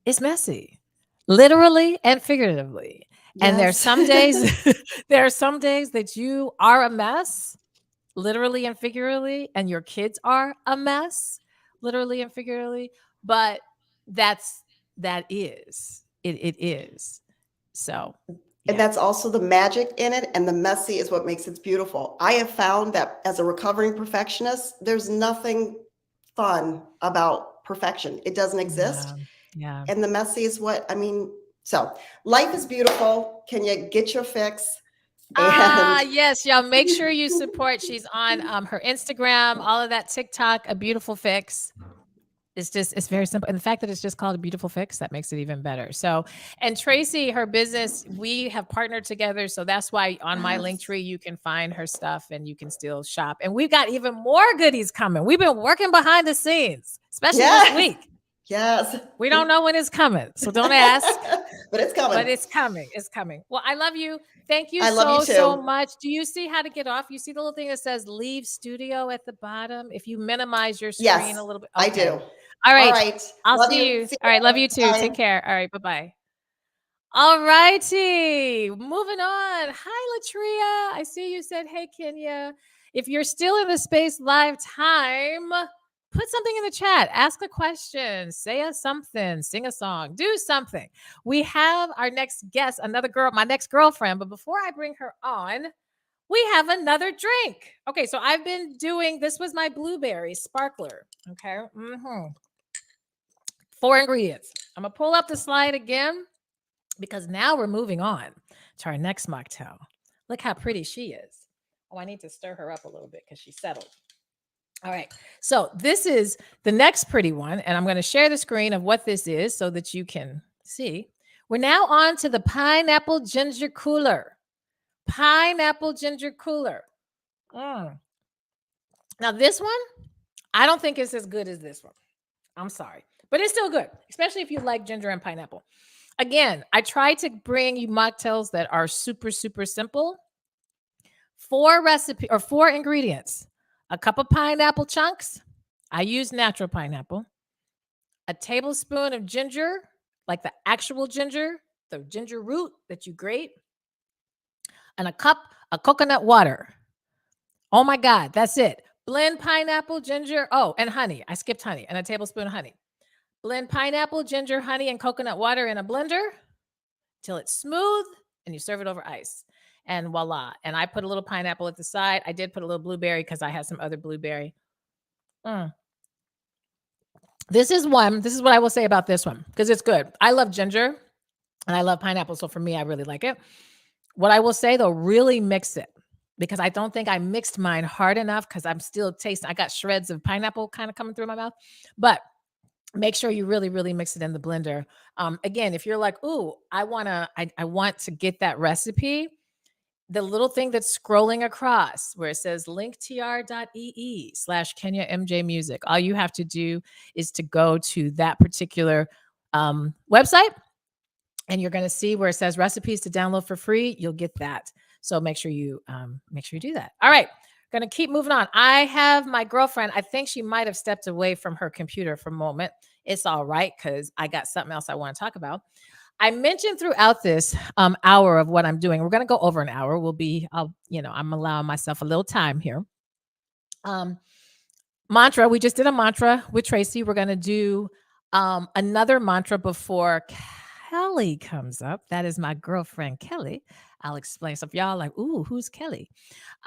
it's messy. Literally and figuratively. Yes. And there are some days that you are a mess, literally and figuratively, and your kids are a mess, literally and figuratively. But it is. So, and that's also the magic in it, and the messy is what makes it beautiful. I have found that as a recovering perfectionist, there's nothing fun about perfection. It doesn't exist. Yeah. And the messy is so life is beautiful. Can you get your fix? Yes, y'all make sure you support. She's on her Instagram, all of that, TikTok, A Beautiful Fix. It's very simple. And the fact that it's just called A Beautiful Fix, that makes it even better. So, and Tracy, her business, we have partnered together. So that's why on my Linktree, you can find her stuff and you can still shop. And we've got even more goodies coming. We've been working behind the scenes, especially this week. Yes. We don't know when it's coming, so don't ask. But it's coming. But it's coming. It's coming. Well, I love you. Thank you so much. Do you see how to get off? You see the little thing that says leave studio at the bottom? If you minimize your screen a little bit. Okay. I do. All right. I'll see you. All right. Love you too. Bye. Take care. All right. Bye-bye. All righty. Moving on. Hi, Latria. I see you said, hey, Kenya. If you're still in the Space Live time, put something in the chat. Ask a question. Say something. Sing a song. Do something. We have our next guest, another girl, my next girlfriend. But before I bring her on, we have another drink. Okay, so I've been doing, this was my blueberry sparkler. Okay. 4 ingredients. I'm going to pull up the slide again because now we're moving on to our next mocktail. Look how pretty she is. Oh, I need to stir her up a little bit because she's settled. All right. So this is the next pretty one. And I'm going to share the screen of what this is so that you can see. We're now on to the pineapple ginger cooler. Pineapple ginger cooler. Now this one, I don't think it's as good as this one. I'm sorry, but it's still good, especially if you like ginger and pineapple. Again, I try to bring you mocktails that are super, super simple. 4 ingredients: a cup of pineapple chunks. I use natural pineapple. A tablespoon of ginger, like the actual ginger, the ginger root that you grate, and a cup of coconut water. Oh my God, that's it. Blend pineapple, ginger. Oh, and honey. I skipped honey, and a tablespoon of honey. Blend pineapple, ginger, honey, and coconut water in a blender till it's smooth, and you serve it over ice. And voila. And I put a little pineapple at the side. I did put a little blueberry because I had some other blueberry. Mm. This is what I will say about this one because it's good. I love ginger and I love pineapple. So for me, I really like it. What I will say though, really mix it because I don't think I mixed mine hard enough because I'm still tasting. I got shreds of pineapple kind of coming through my mouth, but make sure you really, really mix it in the blender. Again, if you're like, ooh, I want to get that recipe, the little thing that's scrolling across where it says linktr.ee/Kenya MJ Music. All you have to do is to go to that particular website and you're going to see where it says recipes to download for free. You'll get that. So make sure you do that. All right. Going to keep moving on. I have my girlfriend. I think she might have stepped away from her computer for a moment. It's all right because I got something else I want to talk about. I mentioned throughout this hour of what I'm doing. We're going to go over an hour. I'm allowing myself a little time here. Mantra. We just did a mantra with Tracy. We're going to do another mantra before Kelly comes up. That is my girlfriend, Kelly. I'll explain. So if y'all like, ooh, who's Kelly?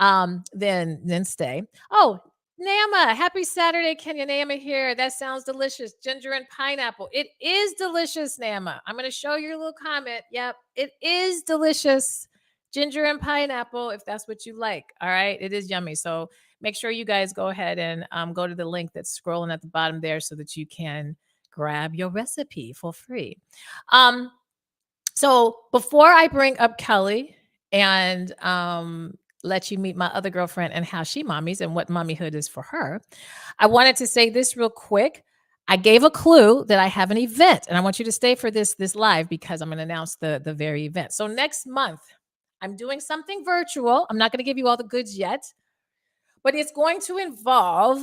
Then stay. Oh, Nama, happy Saturday, Kenya. Nama here. That sounds delicious. Ginger and pineapple. It is delicious, Nama. I'm going to show your little comment. Yep, it is delicious. Ginger and pineapple, if that's what you like. All right, it is yummy. So make sure you guys go ahead and go to the link that's scrolling at the bottom there so that you can grab your recipe for free. So before I bring up Kelly and let you meet my other girlfriend and how she mommies and what mommyhood is for her, I wanted to say this real quick. I gave a clue that I have an event, and I want you to stay for this live because I'm going to announce the very event. So next month, I'm doing something virtual. I'm not going to give you all the goods yet, but it's going to involve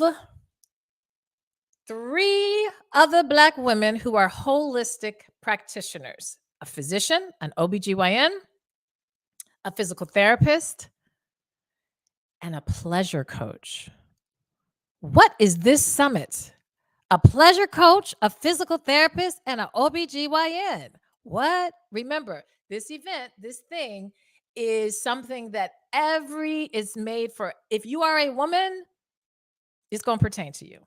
3 other Black women who are holistic practitioners: a physician, an OBGYN, a physical therapist, and a pleasure coach. What is this summit? A pleasure coach, a physical therapist, and an OBGYN. What? Remember, this event, this thing is something that is made for. If you are a woman, it's going to pertain to you.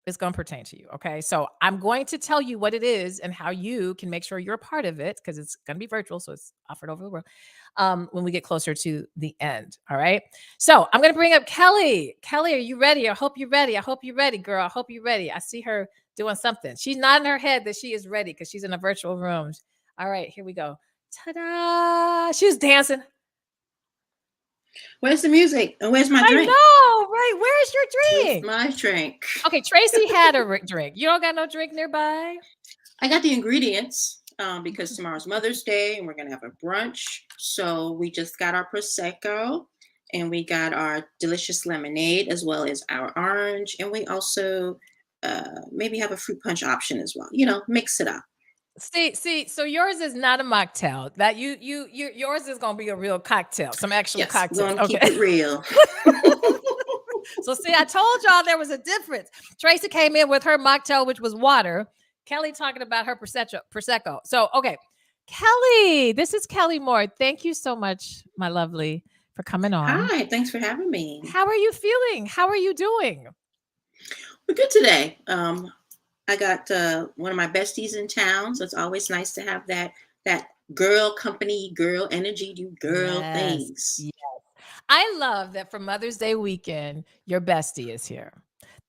It's going to pertain to you. Okay. So I'm going to tell you what it is and how you can make sure you're a part of it because it's going to be virtual. So it's offered over the world when we get closer to the end. All right. So I'm going to bring up Kelly. Kelly, are you ready? I hope you're ready. I hope you're ready, girl. I hope you're ready. I see her doing something. She's nodding her head that she is ready because she's in a virtual room. All right. Here we go. Ta-da. She's dancing. Where's the music? And where's my drink? I know, right? Where's your drink? Where's my drink? Okay, Tracy had a drink. You don't got no drink nearby? I got the ingredients because tomorrow's Mother's Day and we're going to have a brunch. So we just got our Prosecco and we got our delicious lemonade as well as our orange. And we also maybe have a fruit punch option as well. Mix it up. See, so yours is not a mocktail. That yours is gonna be a real cocktail, some actual cocktail. Okay, keep it real. So see, I told y'all there was a difference. Tracy came in with her mocktail, which was water. Kelly talking about her prosecco. So okay, Kelly, this is Kelly Moore. Thank you so much, my lovely, for coming on. Hi, thanks for having me. How are you feeling? How are you doing? We're good today. I got one of my besties in town, so it's always nice to have that girl company, girl energy, do girl things. Yes. I love that for Mother's Day weekend, your bestie is here.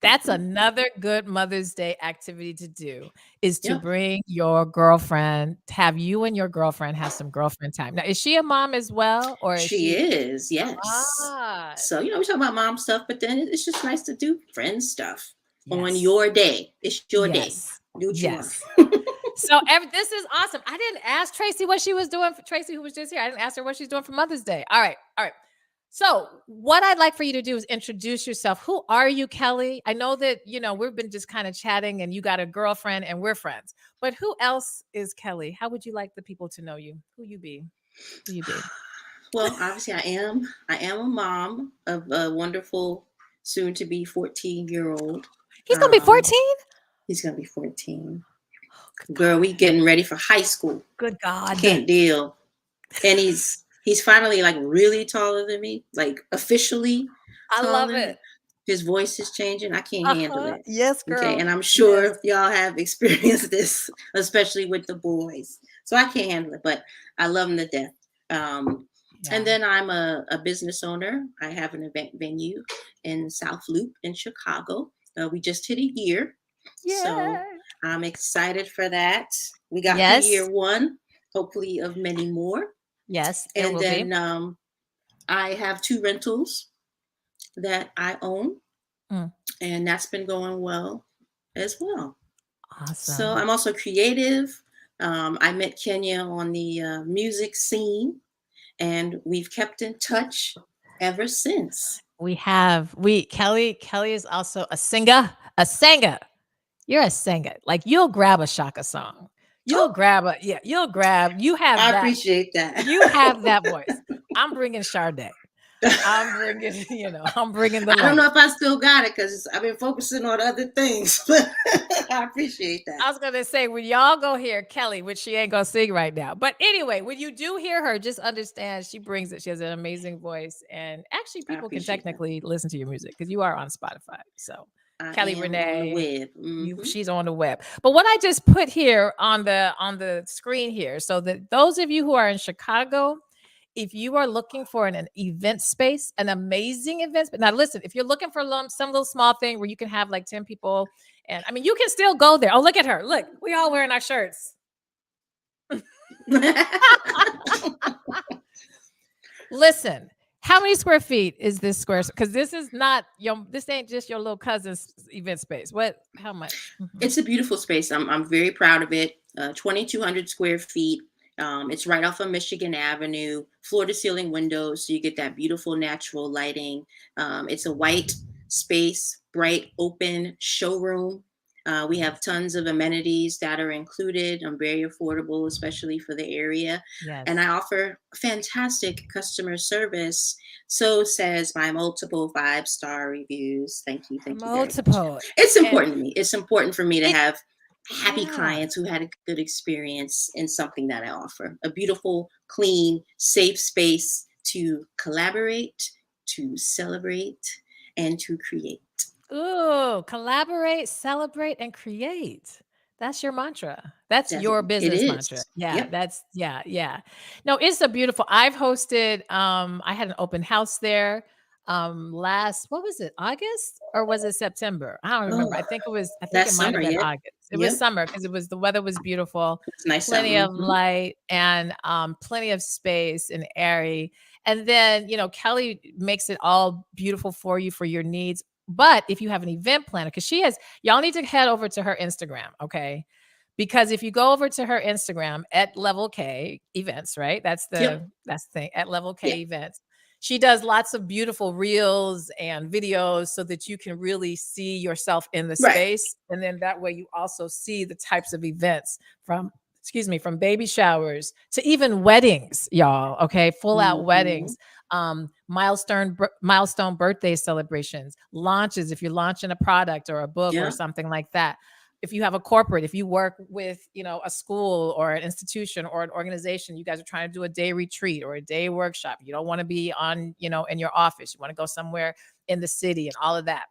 That's another good Mother's Day activity to do is to bring your girlfriend, have you and your girlfriend have some girlfriend time. Now, is she a mom as well? Or she is, yes. So, we talk about mom stuff, but then it's just nice to do friend stuff. on Yes. your day. It's your day. Yes. Do what you want. Yes. So this is awesome. I didn't ask Tracy what she was doing. Tracy, who was just here, I didn't ask her what she's doing for Mother's Day. All right. All right. So what I'd like for you to do is introduce yourself. Who are you, Kelly? I know that, we've been just kind of chatting and you got a girlfriend and we're friends, but who else is Kelly? How would you like the people to know you? Who you be? Who you be? Well, obviously I am a mom of a wonderful soon to be 14-year-old. He's going to be 14? He's going to be 14. Girl, we getting ready for high school. Good God. Can't deal. And he's finally like really taller than me, like officially I love it. His voice is changing. I can't handle it. Yes, girl. Okay, and I'm sure y'all have experienced this, especially with the boys. So I can't handle it, but I love him to death. And then I'm a business owner. I have an event venue in South Loop in Chicago. We just hit a year. Yeah. So I'm excited for that. We got through year one, hopefully of many more. Yes. And then I have 2 rentals that I own. And that's been going well as well. Awesome. So I'm also creative. I met Kenya on the music scene, and we've kept in touch ever since. Kelly is also a singer. You're a singer. Like you'll grab a Shaka song. You have I that. Appreciate that. You have that voice. I'm bringing Sade. I'm bringing the light. I don't know if I still got it because I've been focusing on other things, but I appreciate that. I was going to say, when y'all go hear Kelly, which she ain't going to sing right now. But anyway, when you do hear her, just understand she brings it. She has an amazing voice. And actually, people can technically listen to your music because you are on Spotify. So Kelly Renee, on the web. She's on the web. But what I just put here on the screen here, so that those of you who are in Chicago, if you are looking for an event space, an amazing event space. Now, listen, if you're looking for some little small thing where you can have like 10 people, and I mean, you can still go there. Oh, look at her. Look, we all wearing our shirts. Listen, how many square feet is this square? Because this ain't just your little cousin's event space. How much? It's a beautiful space. I'm very proud of it. 2,200 square feet. It's right off of Michigan Avenue, floor to ceiling windows. So you get that beautiful natural lighting. It's a white space, bright, open showroom. We have tons of amenities that are included. I'm very affordable, especially for the area. Yes. And I offer fantastic customer service. So says my multiple 5-star reviews. Thank you. Multiple. It's important to me. It's important for me to have happy clients who had a good experience in something that I offer. A beautiful, clean, safe space to collaborate, to celebrate, and to create. Ooh, collaborate, celebrate, and create. That's your mantra. That's your business mantra. Yeah, yep. Yeah. No, it's a beautiful. I've hosted, I had an open house there what was it, August or was it September? I don't remember. I think it might have been August. It was summer because the weather was beautiful. It's nice, plenty of light and plenty of space and airy. And then Kelly makes it all beautiful for you for your needs. But if you have an event planner, because y'all need to head over to her Instagram, okay? Because if you go over to her Instagram at Level K Events, right? That's the thing at Level K Events. She does lots of beautiful reels and videos so that you can really see yourself in the space. And then that way you also see the types of events from baby showers to even weddings, y'all. Okay. Full out weddings, milestone birthday celebrations, launches. If you're launching a product or a book or something like that. If you have a corporate, if you work with, a school or an institution or an organization, you guys are trying to do a day retreat or a day workshop. You don't want to be on, in your office. You want to go somewhere in the city and all of that.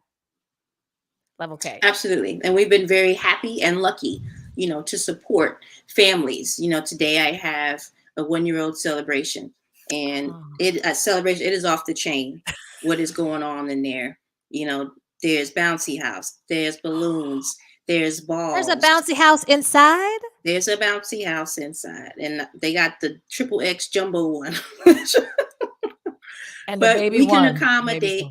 Level K. Absolutely. And we've been very happy and lucky, to support families. Today I have a 1-year-old celebration and it is off the chain. What is going on in there? There's bouncy house, there's balloons. There's balls. There's a bouncy house inside? There's a bouncy house inside. And they got the XXX jumbo one. And but we can accommodate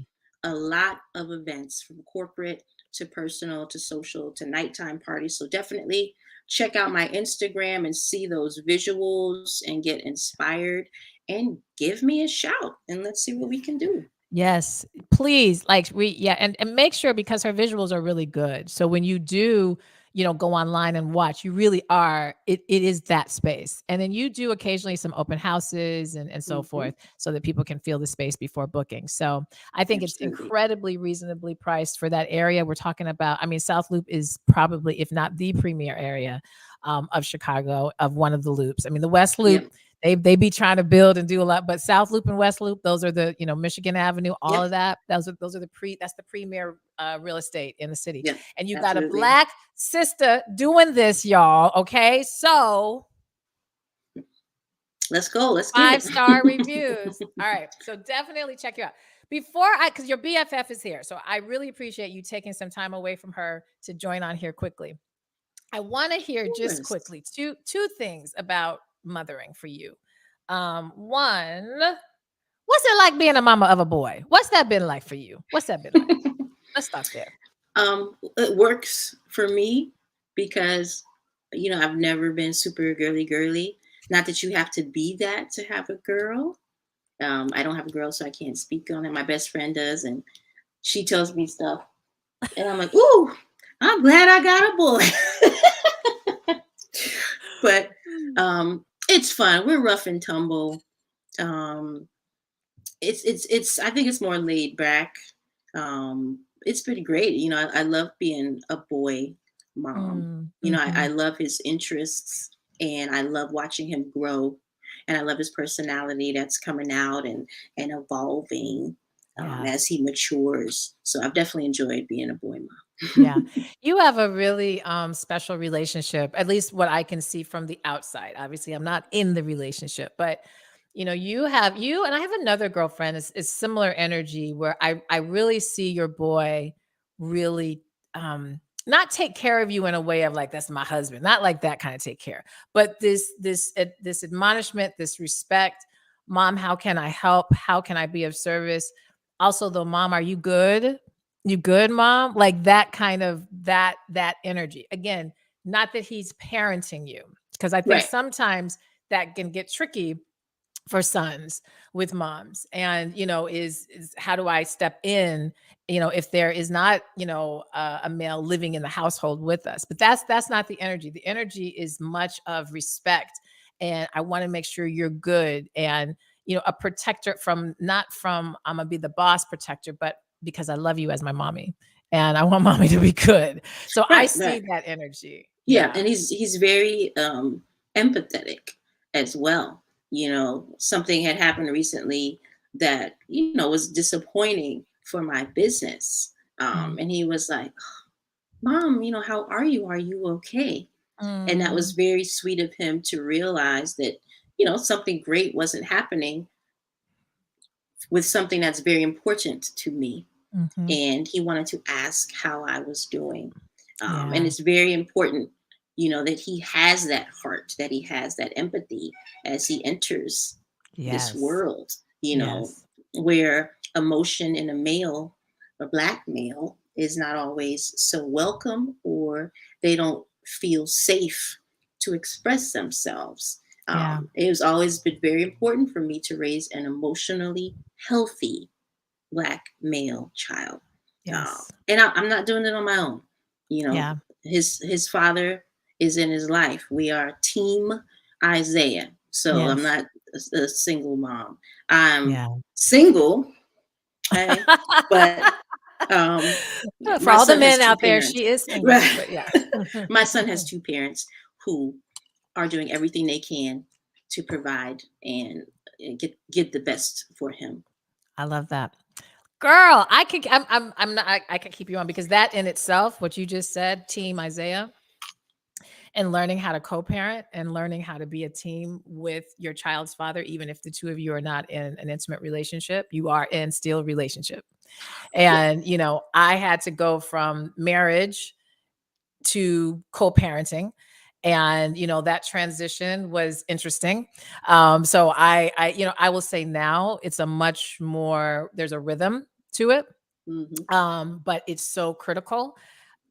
a lot of events from corporate to personal to social to nighttime parties. So definitely check out my Instagram and see those visuals and get inspired and give me a shout and let's see what we can do. Yes, please. Like yeah, and make sure because her visuals are really good. So when you do, go online and watch, you really are it is that space. And then you do occasionally some open houses and so Mhm. forth so that people can feel the space before booking. So I think it's Absolutely. incredibly reasonably priced for that area. We're talking about, I mean, South Loop is probably, if not the premier area of Chicago, of one of the loops. I mean, the West Loop, Yep. they be trying to build and do a lot, but South Loop and West Loop, those are the, Michigan Avenue, all Yep. of that. Those are that's the premier real estate in the city. Yep. And you got a Absolutely. Black sister doing this, y'all. Okay. So Let's go. Let's get it. 5-star reviews. All right. So definitely check you out. Because your BFF is here. So I really appreciate you taking some time away from her to join on here quickly. I want to hear Of just course. quickly two things about mothering for you. One, what's it like being a mama of a boy? What's that been like for you? What's that been like? Let's start there. It works for me because I've never been super girly. Not that you have to be that to have a girl. I don't have a girl, so I can't speak on it. My best friend does, and she tells me stuff, and I'm like, "Ooh, I'm glad I got a boy." But it's fun. We're rough and tumble. Um, it's. I think it's more laid back. It's pretty great. I love being a boy mom. I Mhm. love his interests and I love watching him grow. And I love his personality that's coming out and evolving Yeah. as he matures. So I've definitely enjoyed being a boy Yeah. mom. You have a really special relationship, at least what I can see from the outside. Obviously, I'm not in the relationship, but you and I have another girlfriend is similar energy where I really see your boy really not take care of you in a way of like that's my husband, not like that kind of take care, but this admonishment, this respect. Mom, how can I help? How can I be of service? Also, though, mom, are you good? You good, mom? Like that kind of that energy. Again, not that he's parenting you, because I think Right. sometimes that can get tricky for sons with moms. And is how do I step in, if there is not, a male living in the household with us. But that's not the energy. The energy is much of respect. And I want to make sure you're good and a protector from not from I'm gonna be the boss protector, but because I love you as my mommy and I want mommy to be good. So I Right, see right. that energy. Yeah, Yeah. and he's very empathetic as well. Something had happened recently that was disappointing for my business, Mm. and he was like, "Mom, how are you? Are you okay?" And that was Mm. very sweet of him to realize that something great wasn't happening with something that's very important to me, Mhm. and he wanted to ask how I was doing. And Yeah. it's very important, that he has that heart, that he has that empathy as he enters this Yes. world, Yes. where emotion in a male, a Black male, is not always so welcome or they don't feel safe to express themselves. Yeah. It has always been very important for me to raise an emotionally healthy Black male child. Yes. And I'm not doing it on my own. Yeah. His father is in his life. We are team Isaiah. So I'm Yes. not a single mom. I'm Yeah. single, okay? But For my all the son has men two out there, parents. she is single, Right. but yeah. My son has two parents who are doing everything they can to provide and get the best for him. I love that. Girl, I'm not I can keep you on because that in itself, what you just said, team Isaiah, and learning how to co-parent and learning how to be a team with your child's father, even if the two of you are not in an intimate relationship, you are in still relationship. Yeah. And I had to go from marriage to co-parenting, and that transition was interesting. So I will say now it's a much more, there's a rhythm to it. Mhm. But it's so critical.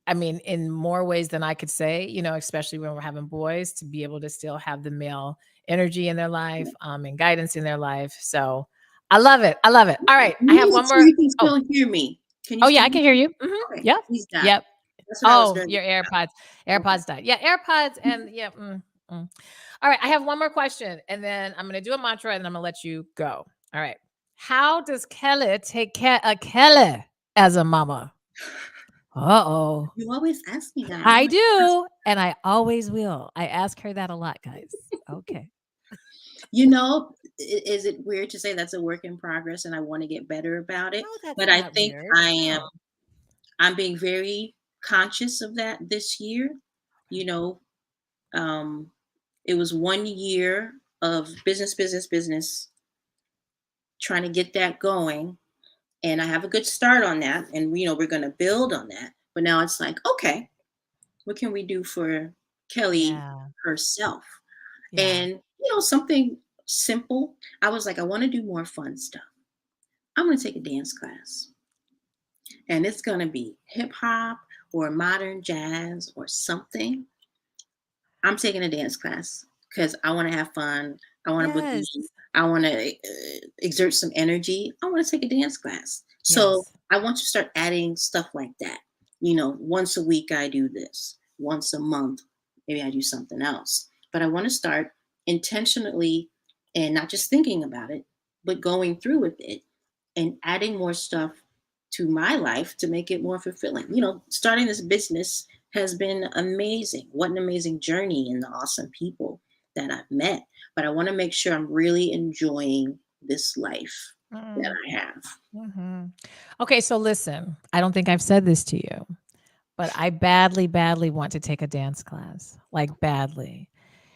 I mean, in more ways than I could say, especially when we're having boys, to be able to still have the male energy in their life, and guidance in their life. So I love it. I love it. All right. I have Me one too. more. You can Oh, still hear me. Can you oh yeah, still I hear can me? hear you. Okay. Yep. He's not. Yep. That's what I was Oh, nervous your AirPods. about. Okay. AirPods died. Yeah, AirPods and yeah. Mm. All right. I have one more question, and then I'm gonna do a mantra, and then I'm gonna let you go. All right. How does Kelly take care of Kelly as a mama? Uh-oh. You always ask me that. I do, and I always will. I ask her that a lot, guys. Okay. You know, is it weird to say that's a work in progress and I want to get better about No, it? that's But I not think weird. No. I'm being very conscious of that this year. You know, um, it was 1 year of business, trying to get that going. And I have a good start on that. And, we're going to build on that. But now it's like, okay, what can we do for Kelly Yeah. herself? Yeah. And, something simple. I was like, I want to do more fun stuff. I'm going to take a dance class. And it's going to be hip hop or modern jazz or something. I'm taking a dance class because I want to have fun. I want to Yes. boogie. I want to exert some energy. I want to take a dance class. So Yes. I want to start adding stuff like that. Once a week I do this. Once a month, maybe I do something else. But I want to start intentionally and not just thinking about it, but going through with it and adding more stuff to my life to make it more fulfilling. Starting this business has been amazing. What an amazing journey and the awesome people that I've met. But I want to make sure I'm really enjoying this life that Mm, I have. mhm. Okay, so listen, I don't think I've said this to you, but I badly, badly want to take a dance class, like badly.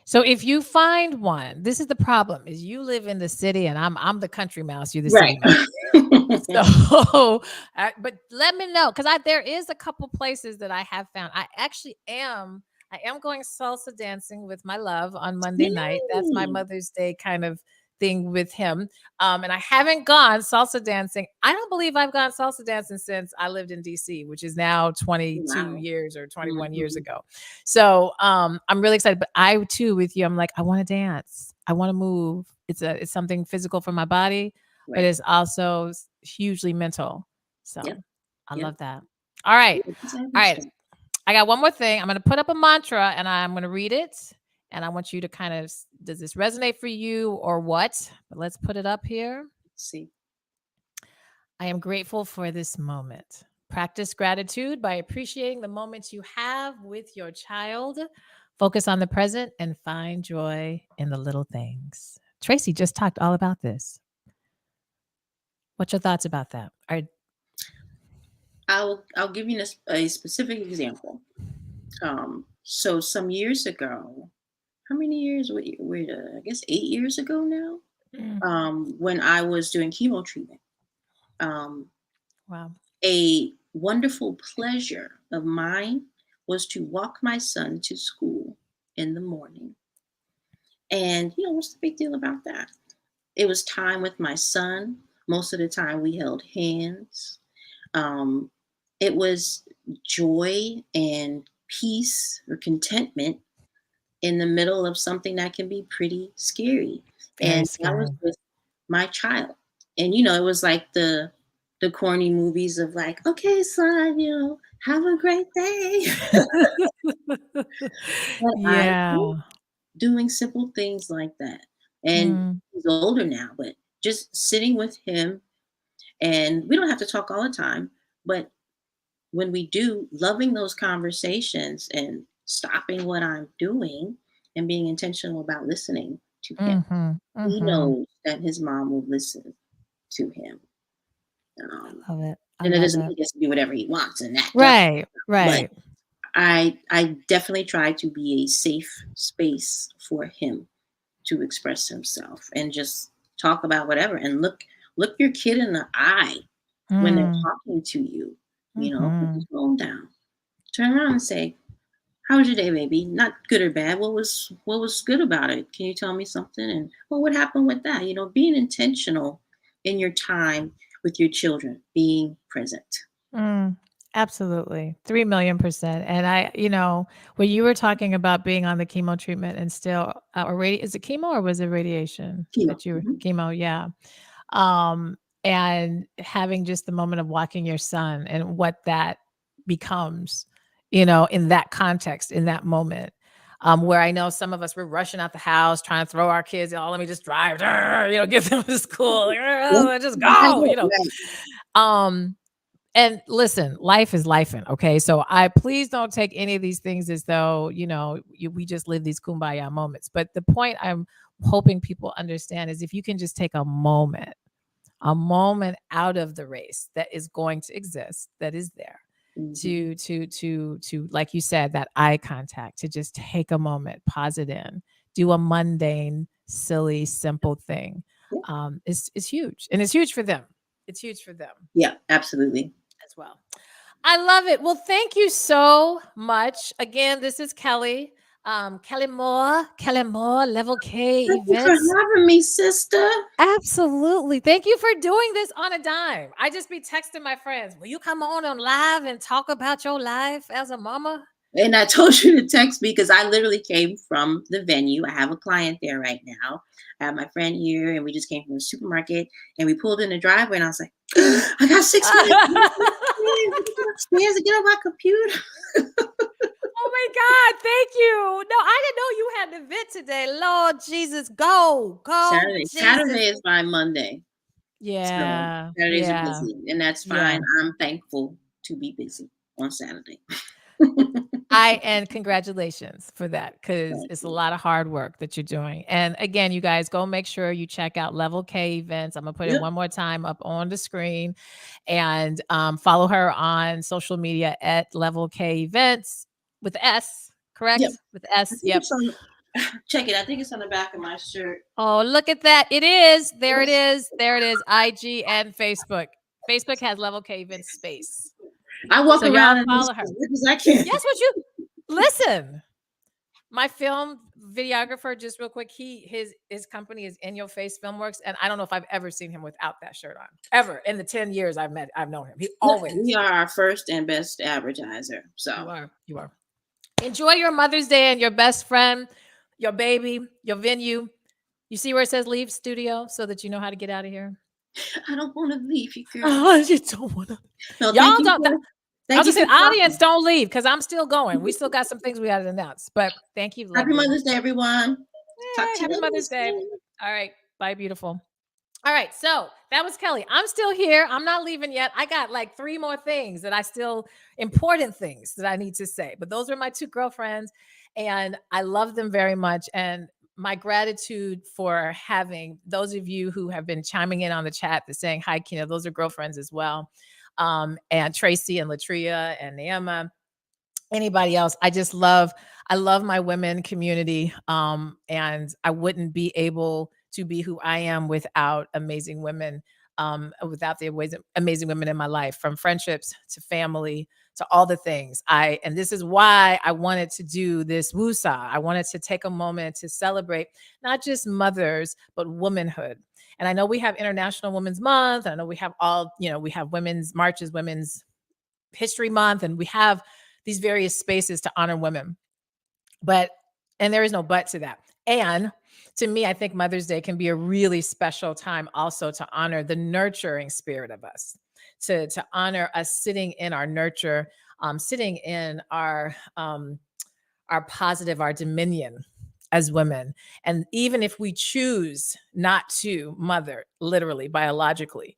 So if you find one, this is the problem: is you live in the city, and I'm the country mouse, you're the Right. city mouse. So, but let me know because there is a couple places that I have found. I am going salsa dancing with my love on Monday night. That's my Yay. Mother's Day kind of thing with him. And I haven't gone salsa dancing. I don't believe I've gone salsa dancing since I lived in DC, which is now 22 Wow. years or 21 years Mhm. ago. So I'm really excited. But I too with you, I'm like, I want to dance. I want to move. It's something physical for my body, but Right. it's also hugely mental. Yep. So I Yep. love that. All right. Just All adding right. stuff. I got one more thing. I'm going to put up a mantra and I'm going to read it. And I want you to kind of, does this resonate for you or what? But let's put it up here. Let's see. I am grateful for this moment. Practice gratitude by appreciating the moments you have with your child. Focus on the present and find joy in the little things. Tracy just talked all about this. What's your thoughts about that? I'll give you a specific example. So some years ago, how many years? I guess 8 years ago now. Mm, When I was doing chemo treatment, um, wow. a wonderful pleasure of mine was to walk my son to school in the morning. And what's the big deal about that? It was time with my son. Most of the time, we held hands. Um, it was joy and peace or contentment in the middle of something that can be pretty scary. Very And that was scary. with my child. And it was like the corny movies of like, okay, son, have a great day. But I Yeah. doing simple things like that. And Mm, he's older now, but just sitting with him, and we don't have to talk all the time, but when we do, loving those conversations and stopping what I'm doing and being intentional about listening to him. mhm, He mhm. knows that his mom will listen to him. Um, I love it. I and it love doesn't mean it. he gets to do whatever he wants in that does, Right, but right. I definitely try to be a safe space for him to express himself and just talk about whatever and look your kid in the eye when they're Mm, talking to you. Put the mhm. phone down, turn around and say, "How was your day, baby? Not good or bad. What was good about it? Can you tell me something?" And well, what happened with that? Being intentional in your time with your children, being present. Mm, absolutely. 3,000,000%. And when you were talking about being on the chemo treatment and still, is it chemo or was it radiation Chemo. that you were Mhm. chemo? Yeah. Um, and having just the moment of watching your son and what that becomes, in that context, in that moment. Where I know some of us were rushing out the house, trying to throw our kids, let me just drive, get them to school, just Right, go. right. Um, and listen, life is lifing, okay? So I please don't take any of these things as though, we just live these kumbaya moments. But the point I'm hoping people understand is if you can just take a moment out of the race that is going to exist, that is there, Mhm. to like you said, that eye contact, to just take a moment, pause it in, do a mundane, silly, simple thing, Yeah. is huge, and it's huge for them. It's huge for them Yeah, absolutely. as well. I love it. Well, thank you so much. Again, this is Kelly. Kelly Moore, Level K Thank you for Events. having me, sister. Absolutely. Thank you for doing this on a dime. I just be texting my friends, will you come on live and talk about your life as a mama? And I told you to text me because I literally came from the venue. I have a client there right now. I have my friend here, and we just came from the supermarket, and we pulled in the driveway, and I was like, I got 6 minutes. I got to get upstairs and get on my computer. Oh my God. Thank you. No, I didn't know you had an event today. Lord Jesus, go, Saturday Jesus. is my Monday. So Yeah. Saturdays are Yeah. busy, and that's Yeah. fine. I'm thankful to be busy on Saturday. And congratulations for that, because Thank it's a you. lot of hard work that you're doing. And again, you guys go make sure you check out Level K Events. I'm gonna put it Yep. one more time up on the screen, and follow her on social media at Level K Events with S, Yep. correct? With I S. think Yep. it's on. Check it. I think it's on the back of my shirt. Oh, look at that! It is. There it is. There it is. IG and Facebook. Facebook has Level K Events space. I walk So y'all around and follow as her. much as I can. Yes, what you listen. My film videographer, just real quick, his company is In Your Face Filmworks, and I don't know if I've ever seen him without that shirt on. Ever in the 10 years I've known him. He Yep, always. we are our first and best advertiser. You So are. You are. Enjoy your Mother's Day and your best friend, your baby, your venue. You see where it says leave studio so that you know how to get out of here? I don't want to leave you, girl. Oh, you don't want to. No, Y'all don't. I thank was you just saying, for audience, talking. don't leave because I'm still going. We still got some things we got to announce. But thank you. Love Happy you. Mother's Day, everyone. Talk Yay, to you happy later. Mother's Day. All right. Bye, beautiful. All right, so that was Kelly. I'm still here. I'm not leaving yet. I got like 3 more things that important things that I need to say. But those are my 2 girlfriends, and I love them very much. And my gratitude for having those of you who have been chiming in on the chat, that's saying hi, Kina. Those are girlfriends as well. And Tracy and Latria and Neema, anybody else. I love my women community. And I wouldn't be able to be who I am without amazing women, without the amazing women in my life, from friendships to family to all the things. And this is why I wanted to do this Woosah. I wanted to take a moment to celebrate not just mothers, but womanhood. And I know we have International Women's Month. I know we have we have women's marches, Women's History Month, and we have these various spaces to honor women. And there is no but to that. And to me, I think Mother's Day can be a really special time also to honor the nurturing spirit of us, to honor us sitting in our nurture, sitting in our positive, our dominion as women. And even if we choose not to mother, literally, biologically,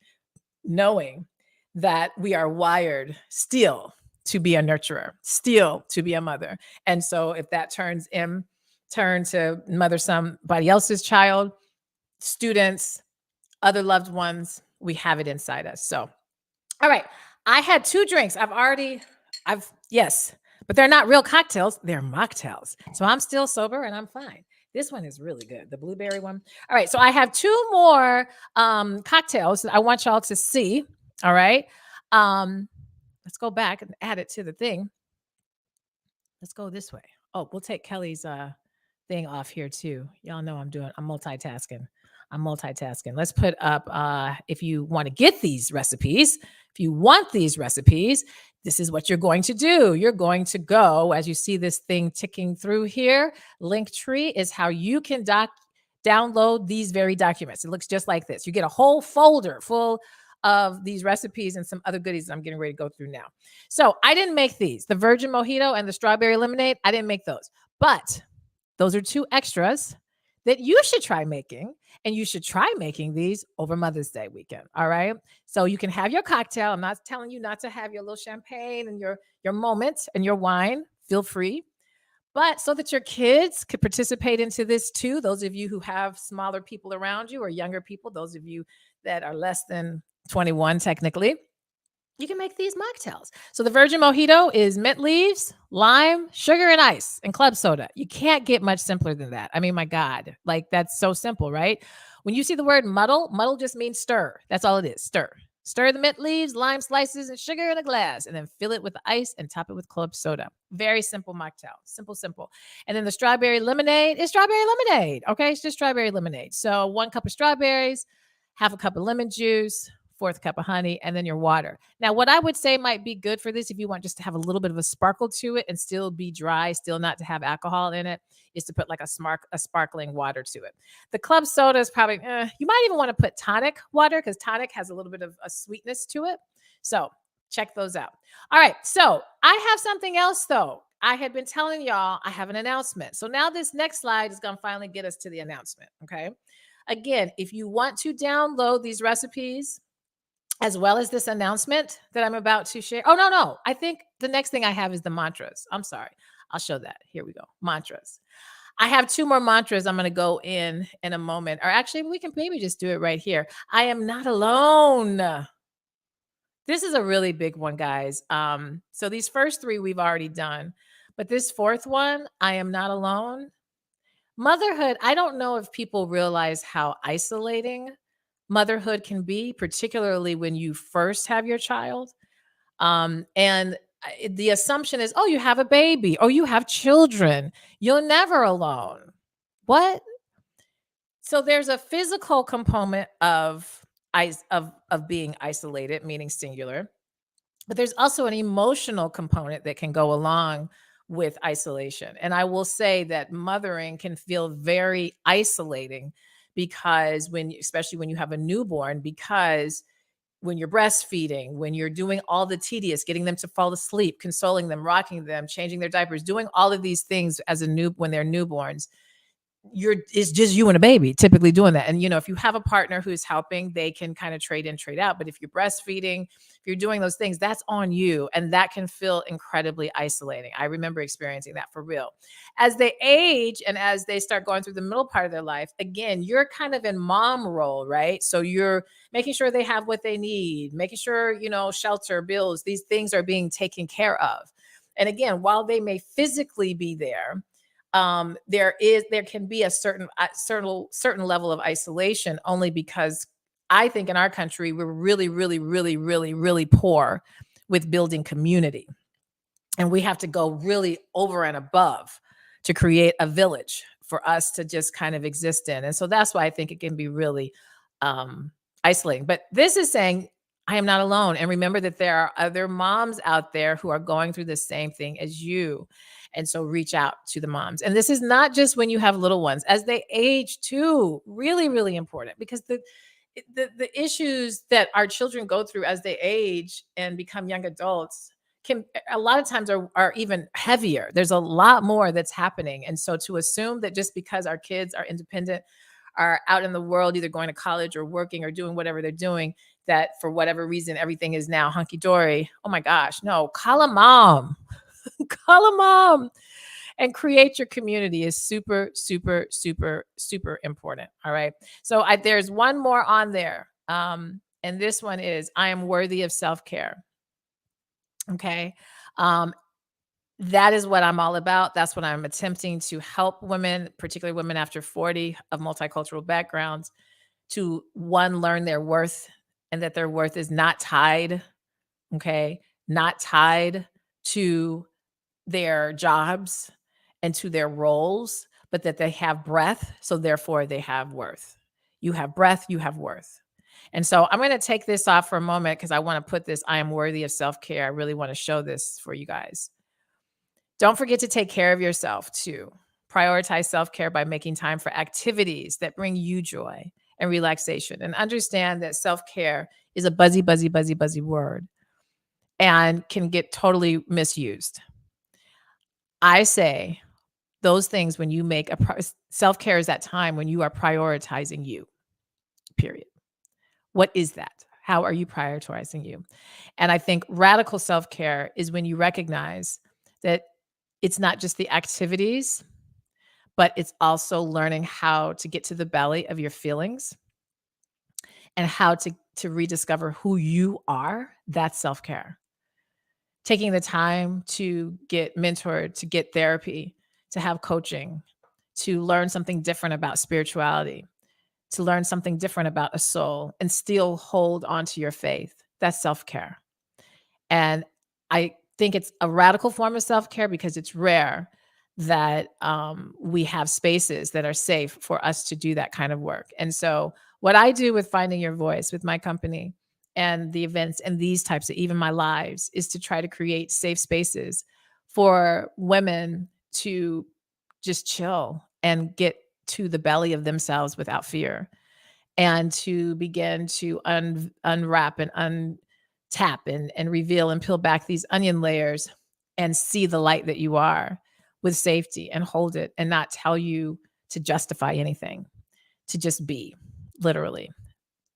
knowing that we are wired still to be a nurturer, still to be a mother. And so if that turn to mother somebody else's child, students, other loved ones, we have it inside us. So, all right. I had 2 drinks. Yes, but they're not real cocktails. They're mocktails. So I'm still sober and I'm fine. This one is really good. The blueberry one. All right. So I have 2 more cocktails that I want y'all to see. All right. Let's go back and add it to the thing. Let's go this way. Oh, we'll take Kelly's thing off here too. Y'all know I'm multitasking. I'm multitasking. Let's put up if you want to get these recipes, if you want these recipes, this is what you're going to do. You're going to go, as you see this thing ticking through here, Linktree is how you can download these very documents. It looks just like this. You get a whole folder full of these recipes and some other goodies that I'm getting ready to go through now. So I didn't make these. The virgin mojito and the strawberry lemonade, I didn't make those. But those are 2 extras that you should try making. And you should try making these over Mother's Day weekend. All right. So you can have your cocktail. I'm not telling you not to have your little champagne and your moment and your wine. Feel free. But so that your kids could participate into this too, those of you who have smaller people around you or younger people, those of you that are less than 21 technically, you can make these mocktails. So the virgin mojito is mint leaves, lime, sugar, and ice, and club soda. You can't get much simpler than that. I mean, my God, like that's so simple, right? When you see the word muddle just means stir. That's all it is, stir. Stir the mint leaves, lime slices, and sugar in a glass, and then fill it with ice and top it with club soda. Very simple mocktail. Simple, simple. And then the strawberry lemonade is strawberry lemonade. Okay, it's just strawberry lemonade. So 1 cup of strawberries, half a cup of lemon juice, 1/4 cup of honey, and then your water. Now, what I would say might be good for this if you want just to have a little bit of a sparkle to it and still be dry, still not to have alcohol in it, is to put like a sparkling water to it. The club soda is probably, you might even want to put tonic water because tonic has a little bit of a sweetness to it. So check those out. All right. So I have something else though. I had been telling y'all I have an announcement. So now this next slide is going to finally get us to the announcement. Okay. Again, if you want to download these recipes, as well as this announcement that I'm about to share. Oh, no. I think the next thing I have is the mantras. I'm sorry. I'll show that. Here we go. Mantras. I have 2 more mantras I'm going to go in a moment. Or actually, we can maybe just do it right here. I am not alone. This is a really big one, guys. So these first 3 we've already done. But this 4th one, I am not alone. Motherhood, I don't know if people realize how isolating motherhood can be, particularly when you first have your child. And the assumption is, oh, you have a baby, or you have children. You're never alone. What? So there's a physical component of being isolated, meaning singular, but there's also an emotional component that can go along with isolation. And I will say that mothering can feel very isolating because especially when you have a newborn, because when you're breastfeeding, when you're doing all the tedious, getting them to fall asleep, consoling them, rocking them, changing their diapers, doing all of these things when they're newborns, it's just you and a baby typically doing that. And if you have a partner who's helping, they can kind of trade in, trade out. But if you're breastfeeding, if you're doing those things, that's on you. And that can feel incredibly isolating. I remember experiencing that for real. As they age and as they start going through the middle part of their life, again, you're kind of in mom role, right? So you're making sure they have what they need, making sure, shelter, bills, these things are being taken care of. And again, while they may physically be there, there can be a certain level of isolation, only because I think in our country we're really, really, really, really, really poor with building community, and we have to go really over and above to create a village for us to just kind of exist in. And so that's why I think it can be really isolating. But this is saying I am not alone, and remember that there are other moms out there who are going through the same thing as you. And so reach out to the moms. And this is not just when you have little ones, as they age too, really, really important, because the issues that our children go through as they age and become young adults can a lot of times are even heavier. There's a lot more that's happening. And so to assume that just because our kids are independent, are out in the world, either going to college or working or doing whatever they're doing, that for whatever reason, everything is now hunky-dory. Oh my gosh, no, call a mom. Call a mom and create your community is super, super, super, super important. All right. So there's one more on there. And this one is, I am worthy of self-care. Okay. That is what I'm all about. That's what I'm attempting to help women, particularly women after 40 of multicultural backgrounds, to learn their worth, and that their worth is not tied. Okay. Not tied to their jobs and to their roles, but that they have breath, so therefore they have worth. You have breath, you have worth. And so I'm going to take this off for a moment because I want to put this, I am worthy of self-care. I really want to show this for you guys. Don't forget to take care of yourself too. Prioritize self-care by making time for activities that bring you joy and relaxation. And understand that self-care is a buzzy, buzzy, buzzy, buzzy word and can get totally misused. I say those things when you make self-care is that time when you are prioritizing you, period. What is that? How are you prioritizing you? And I think radical self-care is when you recognize that it's not just the activities, but it's also learning how to get to the belly of your feelings and how to rediscover who you are. That's self-care. Taking the time to get mentored, to get therapy, to have coaching, to learn something different about spirituality, to learn something different about a soul and still hold on to your faith. That's self-care. And I think it's a radical form of self-care because it's rare that we have spaces that are safe for us to do that kind of work. And so what I do with Finding Your Voice with my company and the events and these types of even my lives is to try to create safe spaces for women to just chill and get to the belly of themselves without fear and to begin to unwrap and untap and reveal and peel back these onion layers and see the light that you are with safety and hold it and not tell you to justify anything, to just be, literally.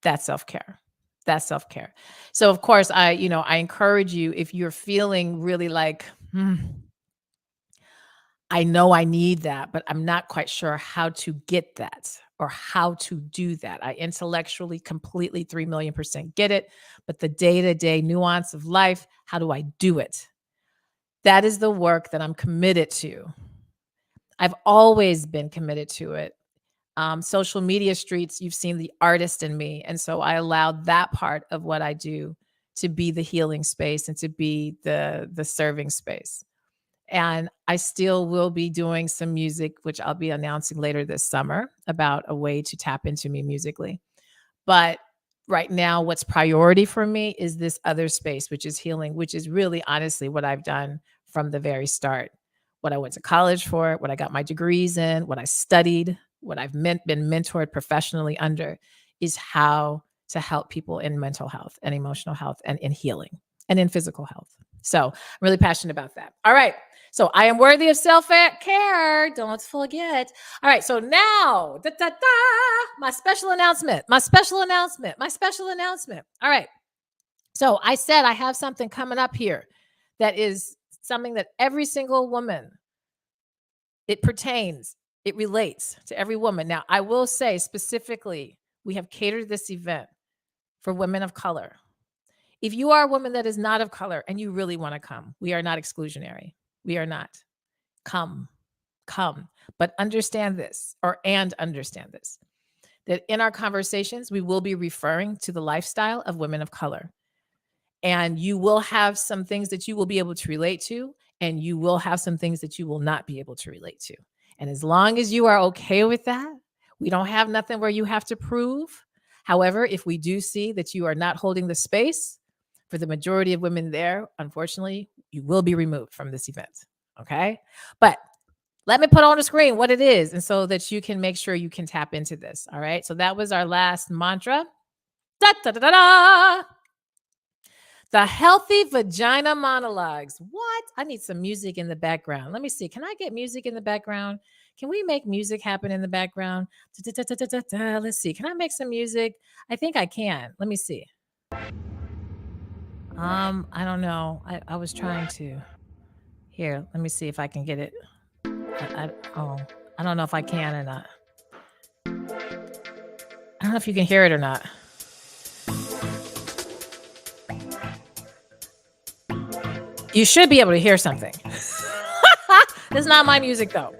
That's self-care. That's self-care. So of course, I encourage you, if you're feeling really like, I know I need that, but I'm not quite sure how to get that or how to do that. I intellectually completely 3,000,000% get it, but the day-to-day nuance of life, how do I do it? That is the work that I'm committed to. I've always been committed to it. Social media streets, you've seen the artist in me. And so I allowed that part of what I do to be the healing space and to be the serving space. And I still will be doing some music, which I'll be announcing later this summer about a way to tap into me musically. But right now, what's priority for me is this other space, which is healing, which is really honestly what I've done from the very start. What I went to college for, what I got my degrees in, what I studied, what I've been mentored professionally under is how to help people in mental health and emotional health and in healing and in physical health. So I'm really passionate about that. All right. So I am worthy of self-care. Don't forget. All right. So now, my special announcement. All right. So I said I have something coming up here that is something that every single woman, it pertains, it relates to every woman. Now, I will say specifically, we have catered this event for women of color. If you are a woman that is not of color and you really want to come, we are not exclusionary. We are not. Come. But understand this, understand this, that in our conversations, we will be referring to the lifestyle of women of color. And you will have some things that you will be able to relate to, and you will have some things that you will not be able to relate to. And as long as you are okay with that, we don't have nothing where you have to prove. However, if we do see that you are not holding the space for the majority of women there, unfortunately, you will be removed from this event. Okay? But let me put on the screen what it is, and so that you can make sure you can tap into this. All right? So that was our last mantra. Da, da, da, da, da. The healthy vagina monologues. What? I need some music in the background. Let me see. Can I get music in the background? Can we make music happen in the background? Let's see. Can I make some music? I think I can. Let me see. I don't know. I was trying to. Here, let me see if I can get it. I don't know if I can or not. I don't know if you can hear it or not. You should be able to hear something. It's not my music though.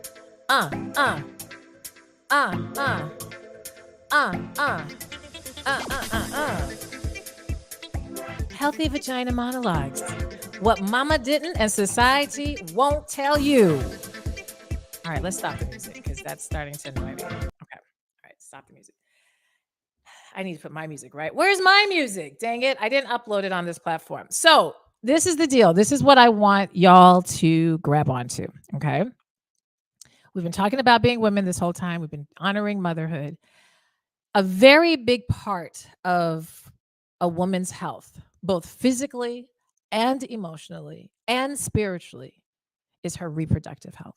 Healthy vagina monologues. What mama didn't and society won't tell you. All right, let's stop the music because that's starting to annoy me. Okay. All right, stop the music. I need to put my music right. Where's my music? Dang it. I didn't upload it on this platform. So this is the deal. This is what I want y'all to grab onto. Okay. We've been talking about being women this whole time. We've been honoring motherhood. A very big part of a woman's health, both physically and emotionally and spiritually, is her reproductive health.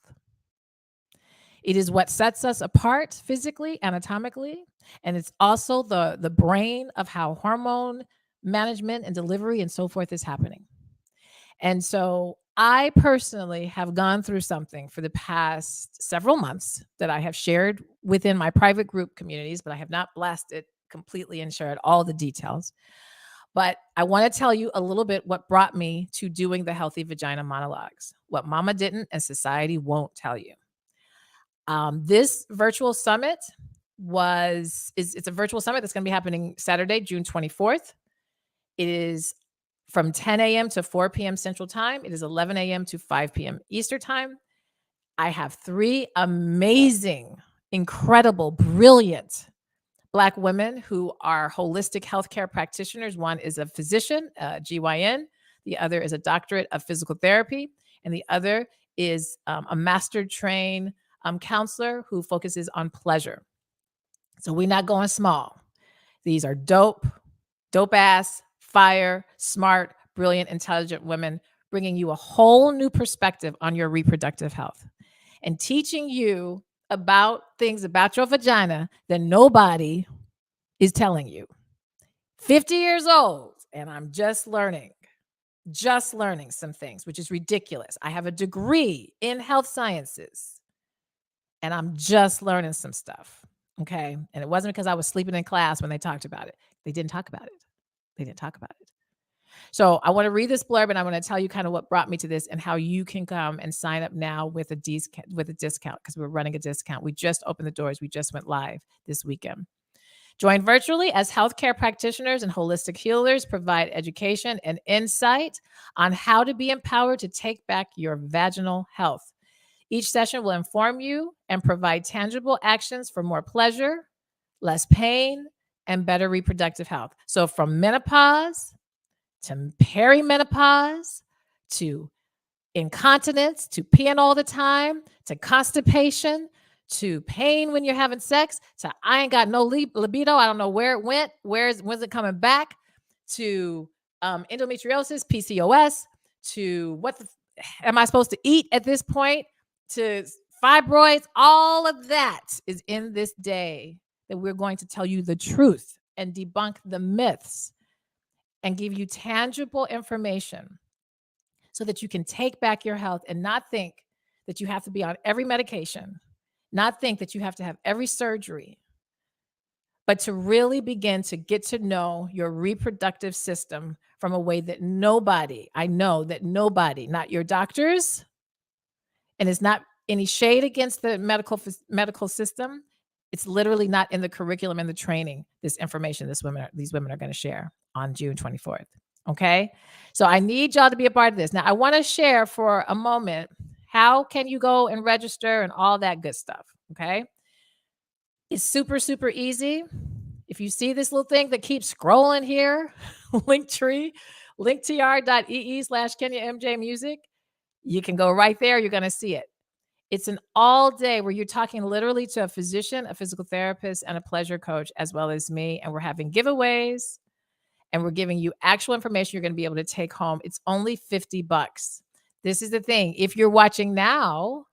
It is what sets us apart physically, anatomically, and it's also the brain of how hormone management and delivery and so forth is happening. And so I personally have gone through something for the past several months that I have shared within my private group communities, but I have not blasted completely and shared all the details. But I want to tell you a little bit what brought me to doing the Healthy Vagina monologues, what mama didn't and society won't tell you. This virtual summit it's a virtual summit that's going to be happening Saturday, June 24th. It is from 10 a.m. to 4 p.m. Central Time. It is 11 a.m. to 5 p.m. Eastern Time. I have 3 amazing, incredible, brilliant Black women who are holistic healthcare practitioners. One is a physician, GYN. The other is a doctorate of physical therapy. And the other is a master trained counselor who focuses on pleasure. So we're not going small. These are dope ass, fire, smart, brilliant, intelligent women bringing you a whole new perspective on your reproductive health and teaching you about things about your vagina that nobody is telling you. 50 years old, and I'm just learning some things, which is ridiculous. I have a degree in health sciences, and I'm just learning some stuff. Okay. And it wasn't because I was sleeping in class when they talked about it. They didn't talk about it. So I want to read this blurb, and I want to tell you kind of what brought me to this and how you can come and sign up now with a discount because we're running a discount. We just opened the doors. We just went live this weekend. Join virtually as healthcare practitioners and holistic healers provide education and insight on how to be empowered to take back your vaginal health. Each session will inform you and provide tangible actions for more pleasure, less pain, and better reproductive health. So from menopause to perimenopause to incontinence to peeing all the time to constipation to pain when you're having sex to I ain't got no libido. I don't know where it went. When's it coming back? To endometriosis, PCOS, to what am I supposed to eat at this point? To fibroids, all of that is in this day that we're going to tell you the truth and debunk the myths and give you tangible information so that you can take back your health and not think that you have to be on every medication, not think that you have to have every surgery, but to really begin to get to know your reproductive system from a way that nobody, not your doctors, and it's not any shade against the medical system. It's literally not in the curriculum and the training, this information these women are going to share on June 24th. Okay. So I need y'all to be a part of this. Now I want to share for a moment, how can you go and register and all that good stuff? Okay. It's super, super easy. If you see this little thing that keeps scrolling here, linktr.ee/KenyaMJ Music, you can go right there. You're going to see it. It's an all day where you're talking literally to a physician, a physical therapist, and a pleasure coach, as well as me. And we're having giveaways and we're giving you actual information you're going to be able to take home. It's only $50. This is the thing. If you're watching now,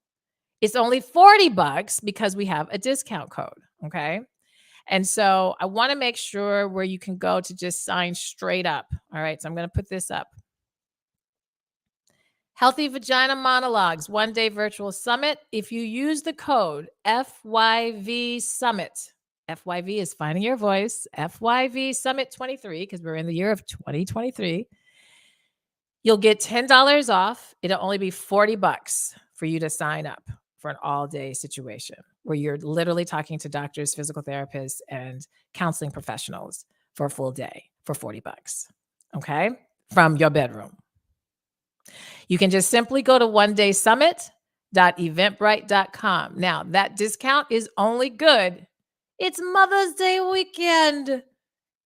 it's only $40 because we have a discount code. Okay. And so I want to make sure where you can go to just sign straight up. All right. So I'm going to put this up. Healthy Vagina Monologues, 1-day virtual summit. If you use the code FYV Summit, FYV is finding your voice, FYV Summit 23, because we're in the year of 2023, you'll get $10 off. It'll only be $40 for you to sign up for an all-day situation where you're literally talking to doctors, physical therapists, and counseling professionals for a full day for $40. Okay? From your bedroom. You can just simply go to onedaysummit.eventbrite.com. Now, that discount is only good. It's Mother's Day weekend.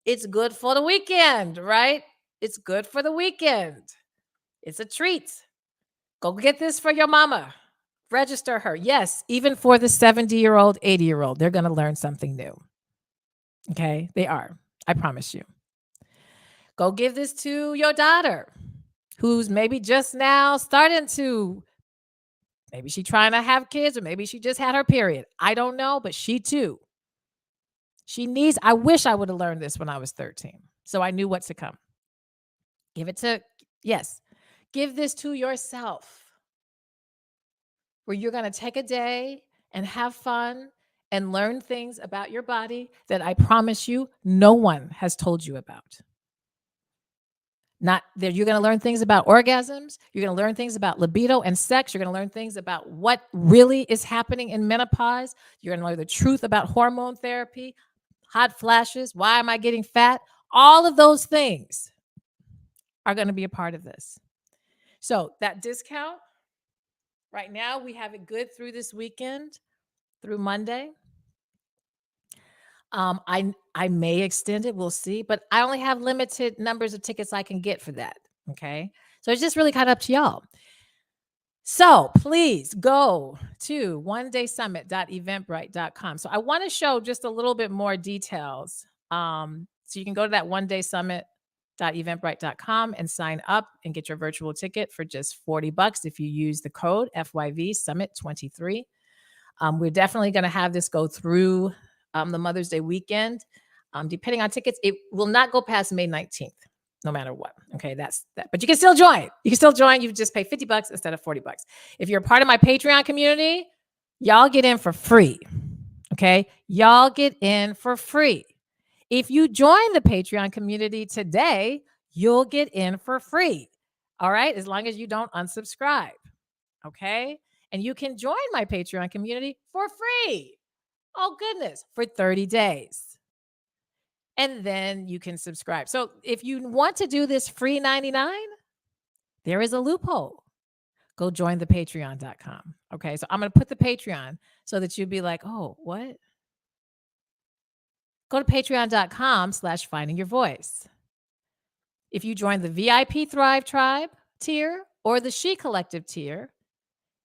It's good for the weekend, right? It's good for the weekend. It's a treat. Go get this for your mama. Register her. Yes, even for the 70-year-old, 80-year-old, they're going to learn something new. Okay? They are. I promise you. Go give this to your daughter who's maybe just now starting to, maybe she's trying to have kids or maybe she just had her period. I don't know, but she too. She needs, I wish I would have learned this when I was 13. So I knew what to come. Give it to, yes, give this to yourself where you're going to take a day and have fun and learn things about your body that I promise you no one has told you about. Not that you're going to learn things about orgasms. You're going to learn things about libido and sex. You're going to learn things about what really is happening in menopause. You're going to learn the truth about hormone therapy, hot flashes. Why am I getting fat? All of those things are going to be a part of this. So that discount, right now, we have it good through this weekend, through Monday. I may extend it. We'll see. But I only have limited numbers of tickets I can get for that. Okay. So it's just really kind of up to y'all. So please go to onedaysummit.eventbrite.com. So I want to show just a little bit more details. So you can go to that onedaysummit.eventbrite.com and sign up and get your virtual ticket for just $40 if you use the code FYV Summit 23. We're definitely going to have this go through the Mother's Day weekend. Depending on tickets, it will not go past May 19th, no matter what. Okay, that's that. But you can still join. You can still join. You just pay $50 instead of $40. If you're a part of my Patreon community, y'all get in for free. Okay, y'all get in for free. If you join the Patreon community today, you'll get in for free. All right, as long as you don't unsubscribe. Okay, and you can join my Patreon community for free. Oh, goodness, for 30 days. And then you can subscribe. So if you want to do this free 99, there is a loophole. Go join the patreon.com. Okay, so I'm going to put the Patreon so that you'll be like, oh, what? Go to patreon.com/finding your voice. If you join the VIP Thrive Tribe tier or the She Collective tier,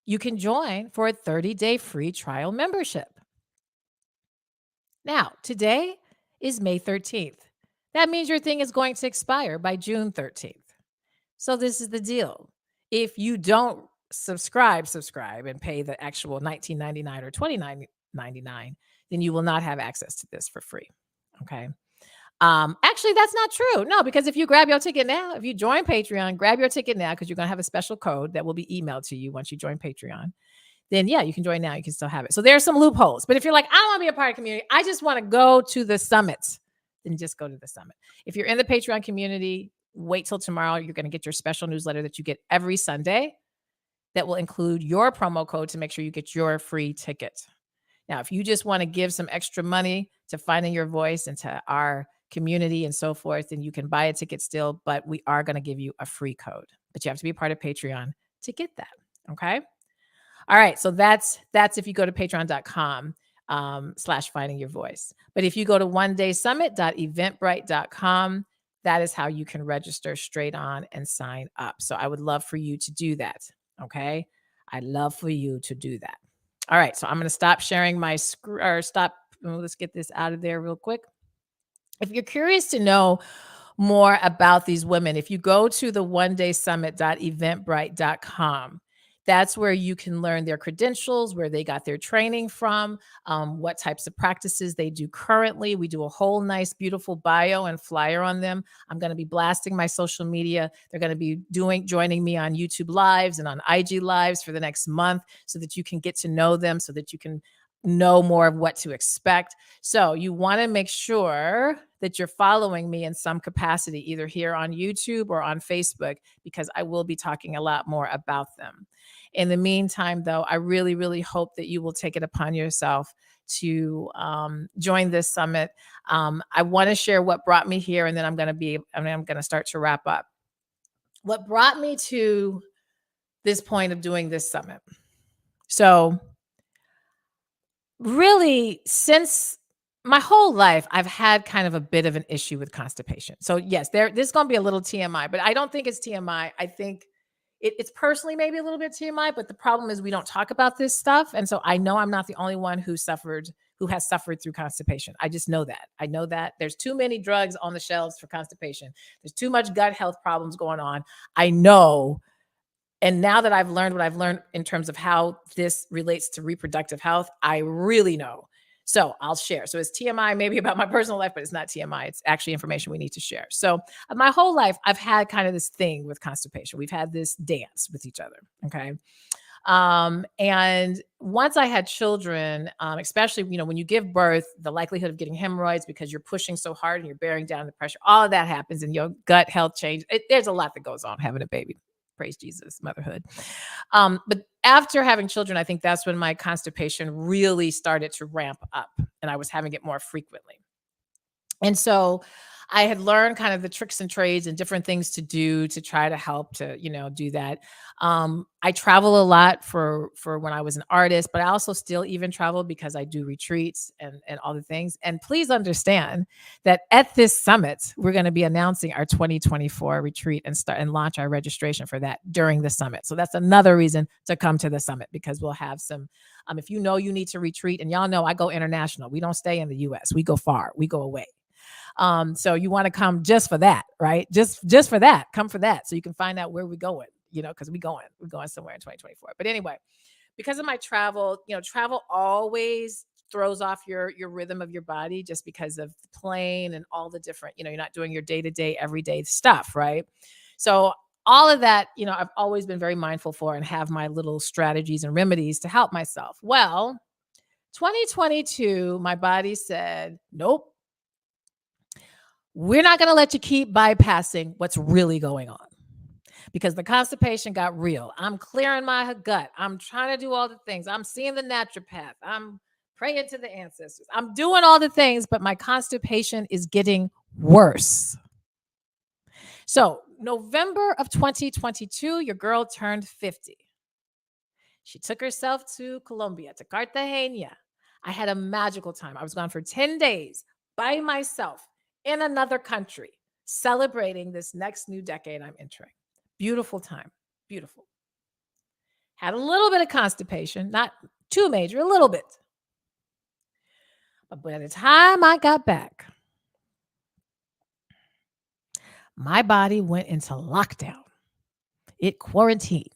you can join for a 30-day free trial membership. Now, today is May 13th. That means your thing is going to expire by June 13th. So this is the deal. If you don't subscribe and pay the actual $19.99 or $29.99, then you will not have access to this for free. Okay. Actually, that's not true. No, because if you grab your ticket now, if you join Patreon, grab your ticket now because you're going to have a special code that will be emailed to you once you join Patreon. Then yeah, you can join now. You can still have it. So there are some loopholes. But if you're like, I don't want to be a part of the community, I just want to go to the summit, then just go to the summit. If you're in the Patreon community, wait till tomorrow. You're going to get your special newsletter that you get every Sunday that will include your promo code to make sure you get your free ticket. Now, if you just want to give some extra money to Finding Your Voice and to our community and so forth, then you can buy a ticket still, but we are going to give you a free code. But you have to be a part of Patreon to get that. Okay. All right. So that's if you go to patreon.com /finding your voice. But if you go to onedaysummit.eventbrite.com, that is how you can register straight on and sign up. So I would love for you to do that. Okay. I'd love for you to do that. All right. So I'm going to stop sharing my screen or stop. Let's get this out of there real quick. If you're curious to know more about these women, if you go to the onedaysummit.eventbrite.com, that's where you can learn their credentials, where they got their training from, what types of practices they do currently. We do a whole nice, beautiful bio and flyer on them. I'm going to be blasting my social media. They're going to be joining me on YouTube Lives and on IG Lives for the next month so that you can get to know them, so that you can know more of what to expect. So you want to make sure that you're following me in some capacity, either here on YouTube or on Facebook, because I will be talking a lot more about them. In the meantime, though, I really, really hope that you will take it upon yourself to join this summit. I want to share what brought me here, and then I'm going to start to wrap up. What brought me to this point of doing this summit? So really, since my whole life, I've had kind of a bit of an issue with constipation. So yes, this is going to be a little TMI, but I don't think it's TMI. I think it's personally maybe a little bit TMI, but the problem is we don't talk about this stuff. And so I know I'm not the only one who has suffered through constipation. I just know that. I know that there's too many drugs on the shelves for constipation. There's too much gut health problems going on. I know. And now that I've learned what I've learned in terms of how this relates to reproductive health, I really know. So I'll share. So it's TMI maybe about my personal life, but it's not TMI. It's actually information we need to share. So my whole life, I've had kind of this thing with constipation. We've had this dance with each other. Okay. And once I had children, especially, when you give birth, the likelihood of getting hemorrhoids because you're pushing so hard and you're bearing down the pressure, all of that happens and your gut health change. There's a lot that goes on having a baby. Praise Jesus, motherhood. But after having children, I think that's when my constipation really started to ramp up and I was having it more frequently. And so I had learned kind of the tricks and trades and different things to do to try to help to, do that. I travel a lot for when I was an artist, but I also still even travel because I do retreats and all the things. And please understand that at this summit, we're going to be announcing our 2024 retreat and launch our registration for that during the summit. So that's another reason to come to the summit because we'll have some, if you need to retreat, and y'all know I go international. We don't stay in the US. We go far. We go away. So you want to come just for that, right? Just for that, come for that. So you can find out where we're going, because we're going somewhere in 2024. But anyway, because of my travel, travel always throws off your rhythm of your body just because of the plane and all the different, you're not doing your day-to-day, everyday stuff, right? So all of that, I've always been very mindful for and have my little strategies and remedies to help myself. Well, 2022, my body said, nope. We're not going to let you keep bypassing what's really going on because the constipation got real. I'm clearing my gut. I'm trying to do all the things. I'm seeing the naturopath. I'm praying to the ancestors. I'm doing all the things, but my constipation is getting worse. So November of 2022, your girl turned 50. She took herself to Colombia, to Cartagena. I had a magical time. I was gone for 10 days by myself in another country, celebrating this next new decade I'm entering. Beautiful time. Beautiful. Had a little bit of constipation, not too major, a little bit. But by the time I got back, my body went into lockdown. It quarantined.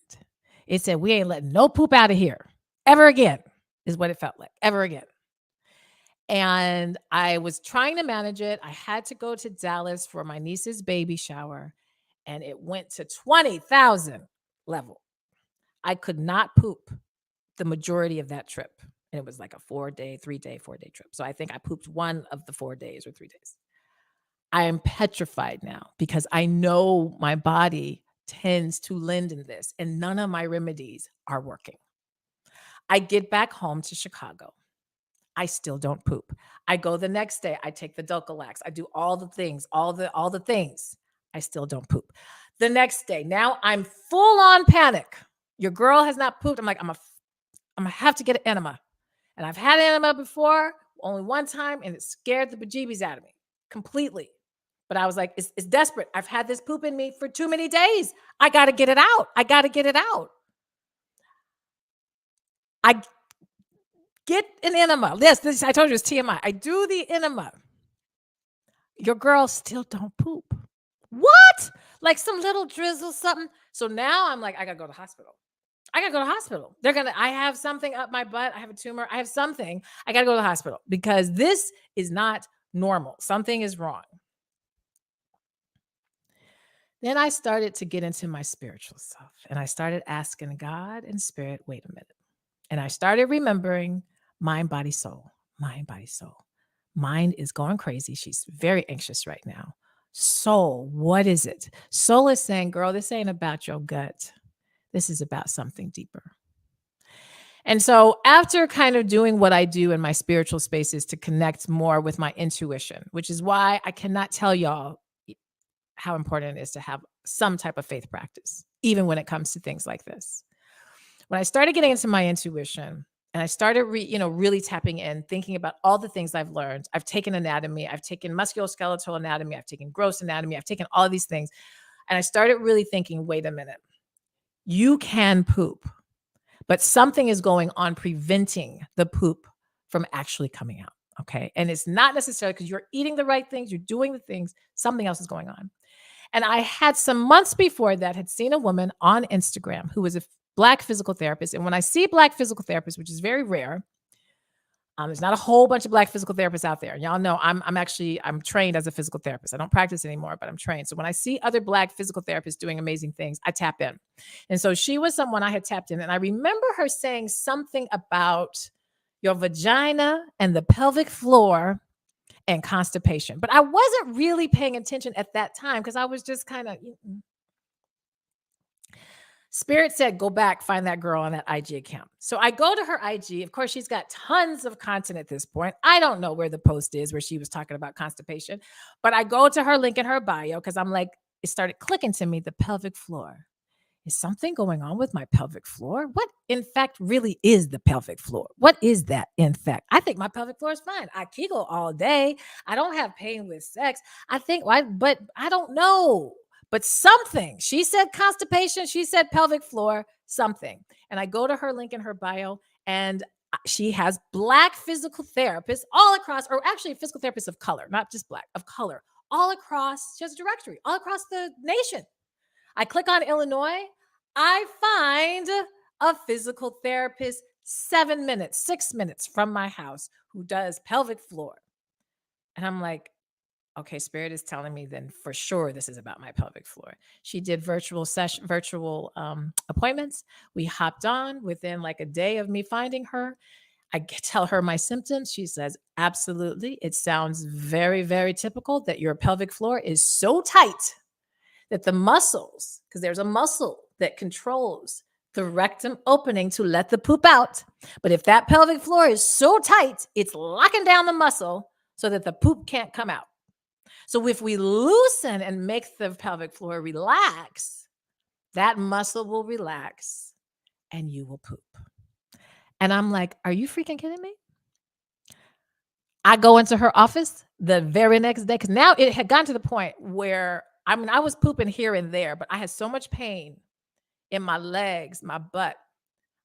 It said, we ain't letting no poop out of here ever again, is what it felt like, ever again. And I was trying to manage it. I had to go to Dallas for my niece's baby shower, and it went to 20,000 level. I could not poop the majority of that trip. And it was like a 4-day trip. So I think I pooped one of the 4 days or 3 days. I am petrified now because I know my body tends to lend in this, and none of my remedies are working. I get back home to Chicago. I still don't poop. I go the next day. I take the Dulcolax. I do all the things, all the things. I still don't poop. The next day, now I'm full on panic. Your girl has not pooped. I'm like, I'm gonna have to get an enema. And I've had an enema before, only one time, and it scared the bejeebies out of me completely. But I was like, it's desperate. I've had this poop in me for too many days. I got to get it out. I get an enema. This I told you it's TMI. I do the enema. Your girl still don't poop. What? Like some little drizzle, something. So now I'm like, I gotta go to the hospital. I have something up my butt. I have a tumor. I have something. I gotta go to the hospital because this is not normal. Something is wrong. Then I started to get into my spiritual self and I started asking God and spirit, wait a minute. And I started remembering mind, body, soul, mind, body, soul. Mind is going crazy. She's very anxious right now. Soul, what is it? Soul is saying, girl, this ain't about your gut. This is about something deeper. And so after kind of doing what I do in my spiritual spaces to connect more with my intuition, which is why I cannot tell y'all how important it is to have some type of faith practice, even when it comes to things like this. When I started getting into my intuition, And I started, really tapping in, thinking about all the things I've learned. I've taken anatomy, I've taken musculoskeletal anatomy, I've taken gross anatomy, I've taken all of these things. And I started really thinking, wait a minute, you can poop, but something is going on preventing the poop from actually coming out. Okay. And it's not necessarily because you're eating the right things, you're doing the things, something else is going on. And I had some months before that had seen a woman on Instagram who was a Black physical therapist. And when I see Black physical therapists, which is very rare, there's not a whole bunch of Black physical therapists out there. Y'all know I'm trained as a physical therapist. I don't practice anymore, but I'm trained. So when I see other Black physical therapists doing amazing things, I tap in. And so she was someone I had tapped in. And I remember her saying something about your vagina and the pelvic floor and constipation. But I wasn't really paying attention at that time because I was just kind of, Spirit said, go back, find that girl on that IG account. So I go to her IG. Of course, she's got tons of content at this point. I don't know where the post is where she was talking about constipation, but I go to her link in her bio because I'm like, it started clicking to me, the pelvic floor. Is something going on with my pelvic floor? What, in fact, really is the pelvic floor? What is that, in fact? I think my pelvic floor is fine. I Kegel all day. I don't have pain with sex. But I don't know. But something. She said constipation. She said pelvic floor, something. And I go to her link in her bio, and she has Black physical therapists all across, or actually physical therapists of color, not just Black, of color, all across. She has a directory all across the nation. I click on Illinois. I find a physical therapist 7 minutes, 6 minutes from my house who does pelvic floor. And I'm like, okay, Spirit is telling me then for sure this is about my pelvic floor. She did virtual appointments. We hopped on within like a day of me finding her. I tell her my symptoms. She says, absolutely. It sounds very, very typical that your pelvic floor is so tight that the muscles, because there's a muscle that controls the rectum opening to let the poop out. But if that pelvic floor is so tight, it's locking down the muscle so that the poop can't come out. So if we loosen and make the pelvic floor relax, that muscle will relax and you will poop. And I'm like, are you freaking kidding me? I go into her office the very next day because now it had gotten to the point where I was pooping here and there, but I had so much pain in my legs, my butt.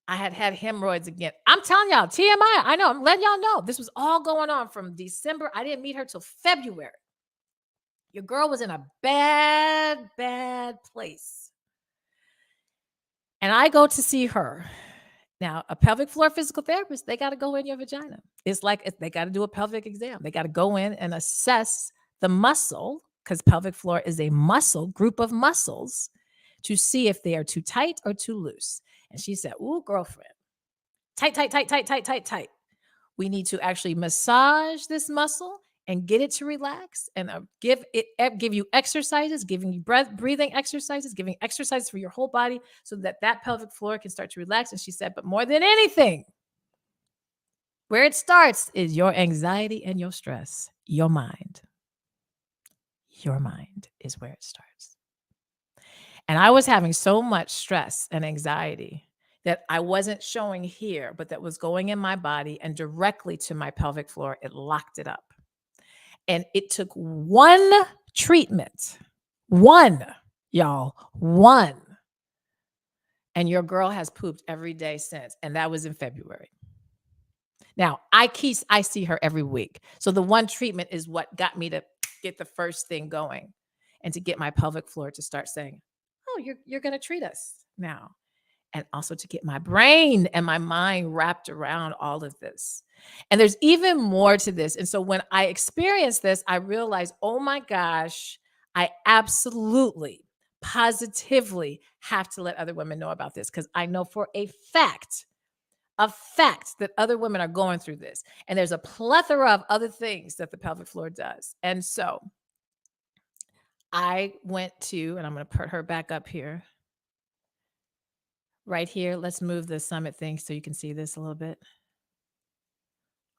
I had hemorrhoids again. I'm telling y'all, TMI, I know, I'm letting y'all know. This was all going on from December. I didn't meet her till February. Your girl was in a bad, bad place. And I go to see her. Now, a pelvic floor physical therapist, they got to go in your vagina. It's like they got to do a pelvic exam. They got to go in and assess the muscle, because pelvic floor is a muscle, group of muscles, to see if they are too tight or too loose. And she said, ooh, girlfriend, tight, tight, tight, tight, tight, tight, tight. We need to actually massage this muscle and get it to relax, and give you exercises, giving you breathing exercises, giving exercises for your whole body so that pelvic floor can start to relax. And she said, but more than anything, where it starts is your anxiety and your stress, your mind. Your mind is where it starts. And I was having so much stress and anxiety that I wasn't showing here, but that was going in my body and directly to my pelvic floor. It locked it up. And it took one treatment, one. And your girl has pooped every day since. And that was in February. Now, I see her every week. So the one treatment is what got me to get the first thing going and to get my pelvic floor to start saying, oh, you're going to treat us now. And also to get my brain and my mind wrapped around all of this. And there's even more to this. And so when I experienced this, I realized, oh my gosh, I absolutely, positively have to let other women know about this, because I know for a fact that other women are going through this. And there's a plethora of other things that the pelvic floor does. And so I went to, and I'm going to put her back up here. Right here, let's move the summit thing so you can see this a little bit.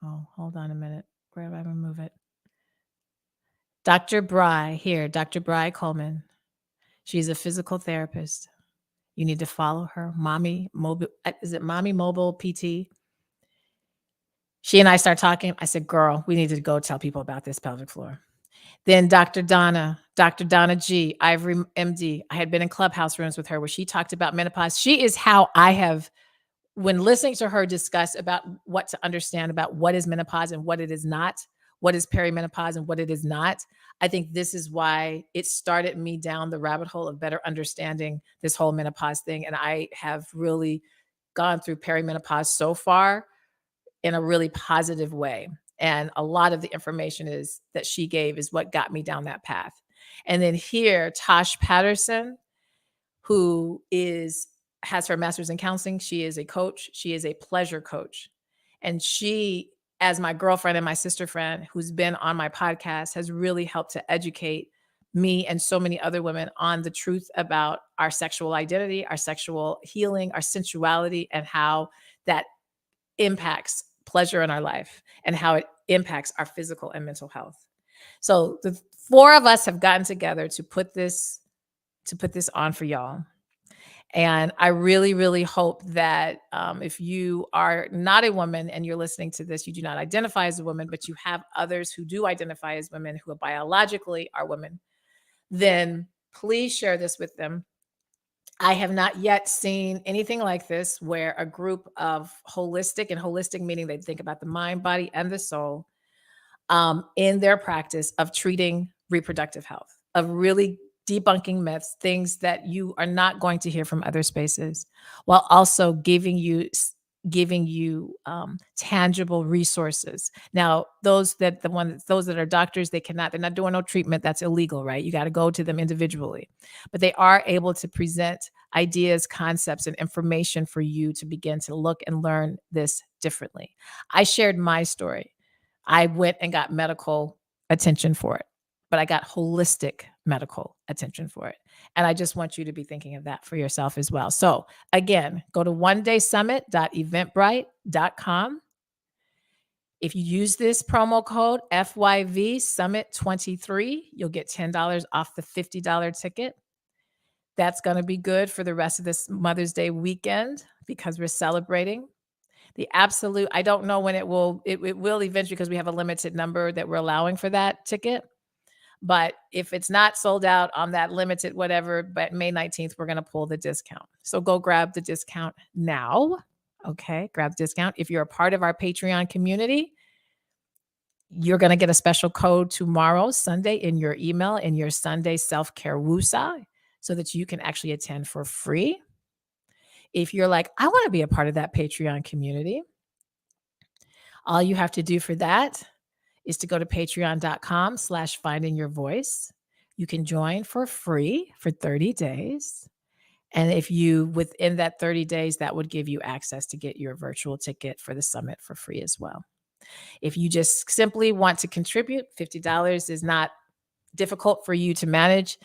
Oh, hold on a minute. Where do I move it? Dr. Bry here, Dr. Bry Coleman. She's a physical therapist. You need to follow her. Mommy Mobile PT. She and I start talking. I said, girl, we need to go tell people about this pelvic floor. Then Dr. Donna G, Ivory MD. I had been in clubhouse rooms with her where she talked about menopause. She is how I have, when listening to her discuss about what to understand about what is menopause and what it is not, what is perimenopause and what it is not, I think this is why it started me down the rabbit hole of better understanding this whole menopause thing. And I have really gone through perimenopause so far in a really positive way. And a lot of the information is that she gave is what got me down that path. And then here, Tosh Patterson, who has her master's in counseling. She is a coach. She is a pleasure coach. And she, as my girlfriend and my sister friend who's been on my podcast, has really helped to educate me and so many other women on the truth about our sexual identity, our sexual healing, our sensuality, and how that impacts pleasure in our life and how it impacts our physical and mental health. So the four of us have gotten together to put this on for y'all. And I really, really hope that if you are not a woman and you're listening to this, you do not identify as a woman, but you have others who do identify as women who biologically are women, then please share this with them. I have not yet seen anything like this where a group of holistic meaning they think about the mind, body, and the soul in their practice of treating reproductive health, of really debunking myths, things that you are not going to hear from other spaces, while also giving you tangible resources. Now, those that are doctors, they're not doing no treatment. That's illegal, right? You got to go to them individually, but they are able to present ideas, concepts, and information for you to begin to look and learn this differently. I shared my story. I went and got medical attention for it, but I got holistic medical attention for it. And I just want you to be thinking of that for yourself as well. So again, go to onedaysummit.eventbrite.com. If you use this promo code FYV Summit 23, you'll get $10 off the $50 ticket. That's going to be good for the rest of this Mother's Day weekend because we're celebrating. I don't know when it will eventually, because we have a limited number that we're allowing for that ticket. But if it's not sold out on that limited whatever, but May 19th, we're going to pull the discount. So go grab the discount now. Okay, grab the discount. If you're a part of our Patreon community, you're going to get a special code tomorrow, Sunday, in your email, in your Sunday self-care Woosah, so that you can actually attend for free. If you're like, I want to be a part of that Patreon community, all you have to do for that is to go to patreon.com/findingyourvoice. You can join for free for 30 days. And if you, within that 30 days, that would give you access to get your virtual ticket for the summit for free as well. If you just simply want to contribute, $50 is not difficult for you to manage,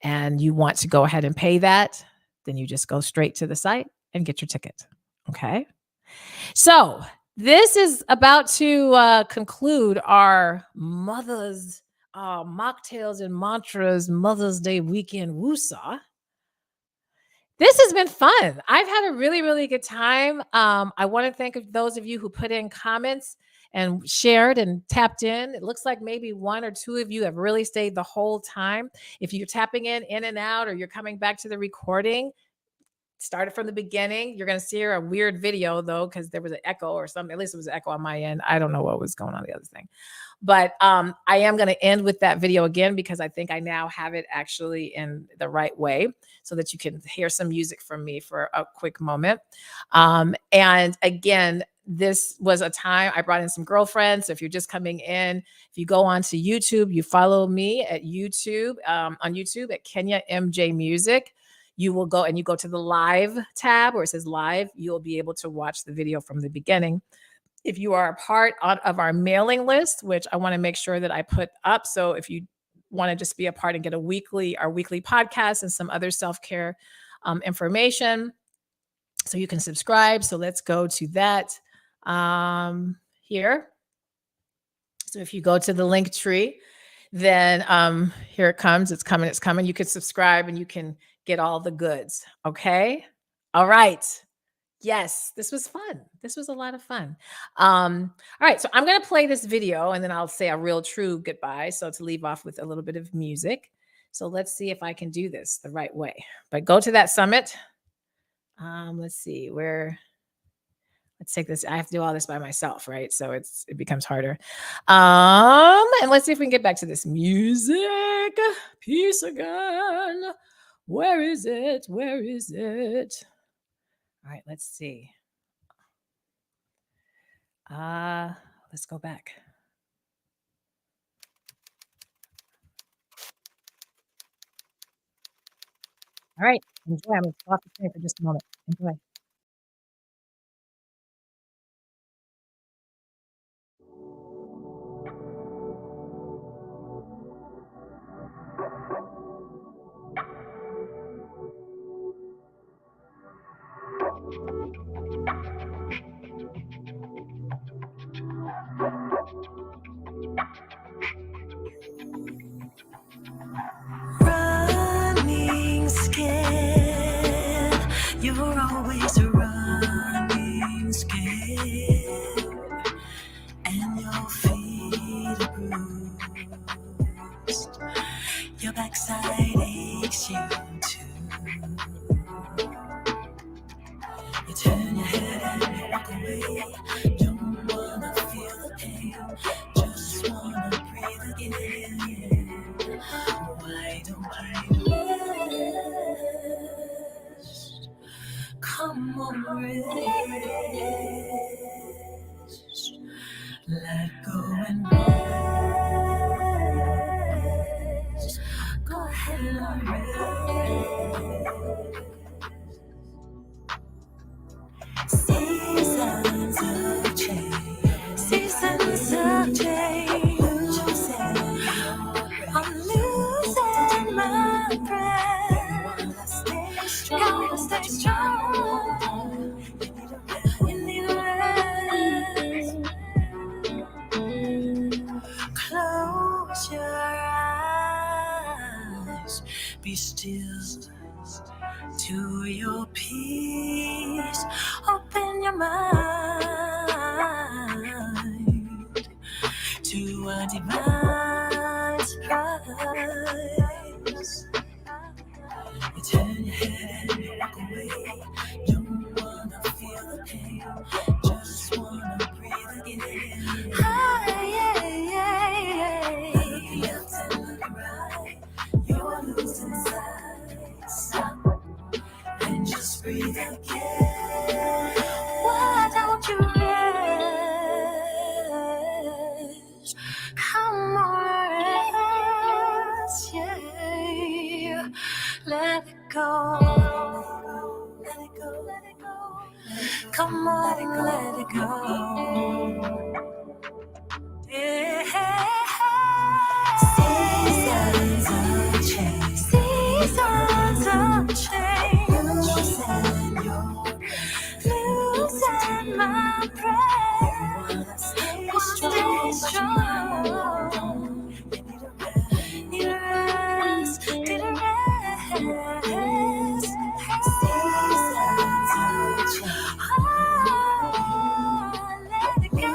and you want to go ahead and pay that, then you just go straight to the site and get your ticket. Okay. So this is about to conclude our Mocktails and Mantras Mother's Day weekend Woosah. This has been fun. I've had a really, really good time. I want to thank those of you who put in comments and shared and tapped in. It looks like maybe one or two of you have really stayed the whole time. If you're tapping in and out, or you're coming back to the recording, started from the beginning. You're going to see a weird video though, because there was an echo or something. At least it was an echo on my end. I don't know what was going on the other thing. But I am going to end with that video again, because I think I now have it actually in the right way so that you can hear some music from me for a quick moment. And again, this was a time I brought in some girlfriends. So if you're just coming in, if you go onto YouTube, you follow me at YouTube, on YouTube at Kenya MJ Music. You will go and you go to the live tab where it says live. You'll be able to watch the video from the beginning. If you are a part of our mailing list, which I want to make sure that I put up. So if you want to just be a part and get our weekly podcast and some other self-care information, so you can subscribe. So let's go to that here. So if you go to the link tree, then here it comes. It's coming. You can subscribe and you can get all the goods. Okay. All right. Yes, this was fun. This was a lot of fun. All right, so I'm gonna play this video and then I'll say a real true goodbye. So to leave off with a little bit of music. So let's see if I can do this the right way. But go to that summit. Let's see where. Let's take this. I have to do all this by myself, right? So it becomes harder. And let's see if we can get back to this music piece again. Where is it? Where is it? All right, let's see. Let's go back. All right, enjoy. I'm gonna stop the screen for just a moment. Enjoy. Running scared, you're always running scared, and your feet are bruised, your backside aches you too. You turn your head and you walk away, don't wanna feel the pain, just wanna breathe again. Why don't you rest? Come on, rest. Let go and rest. Go ahead and rest. Seasons of change. Seasons of change. I'm losing my breath. Gotta stay strong. You need a rest. Close your eyes. Be still to your peace. Open your mind to a divine surprise. You turn your head and you walk away. Don't wanna feel the pain, just wanna breathe again. Look left and look right, you're losing sight. Stop and just breathe again. Why don't you rest? Come on, rest, yeah. Let it go. Let it go, let it go. Come on, let it go. Yeah. Seasons of change. Seasons of change. Losing my breath. Stay strong. Need a rest. Need a rest. Seasons of change. Oh, let it go.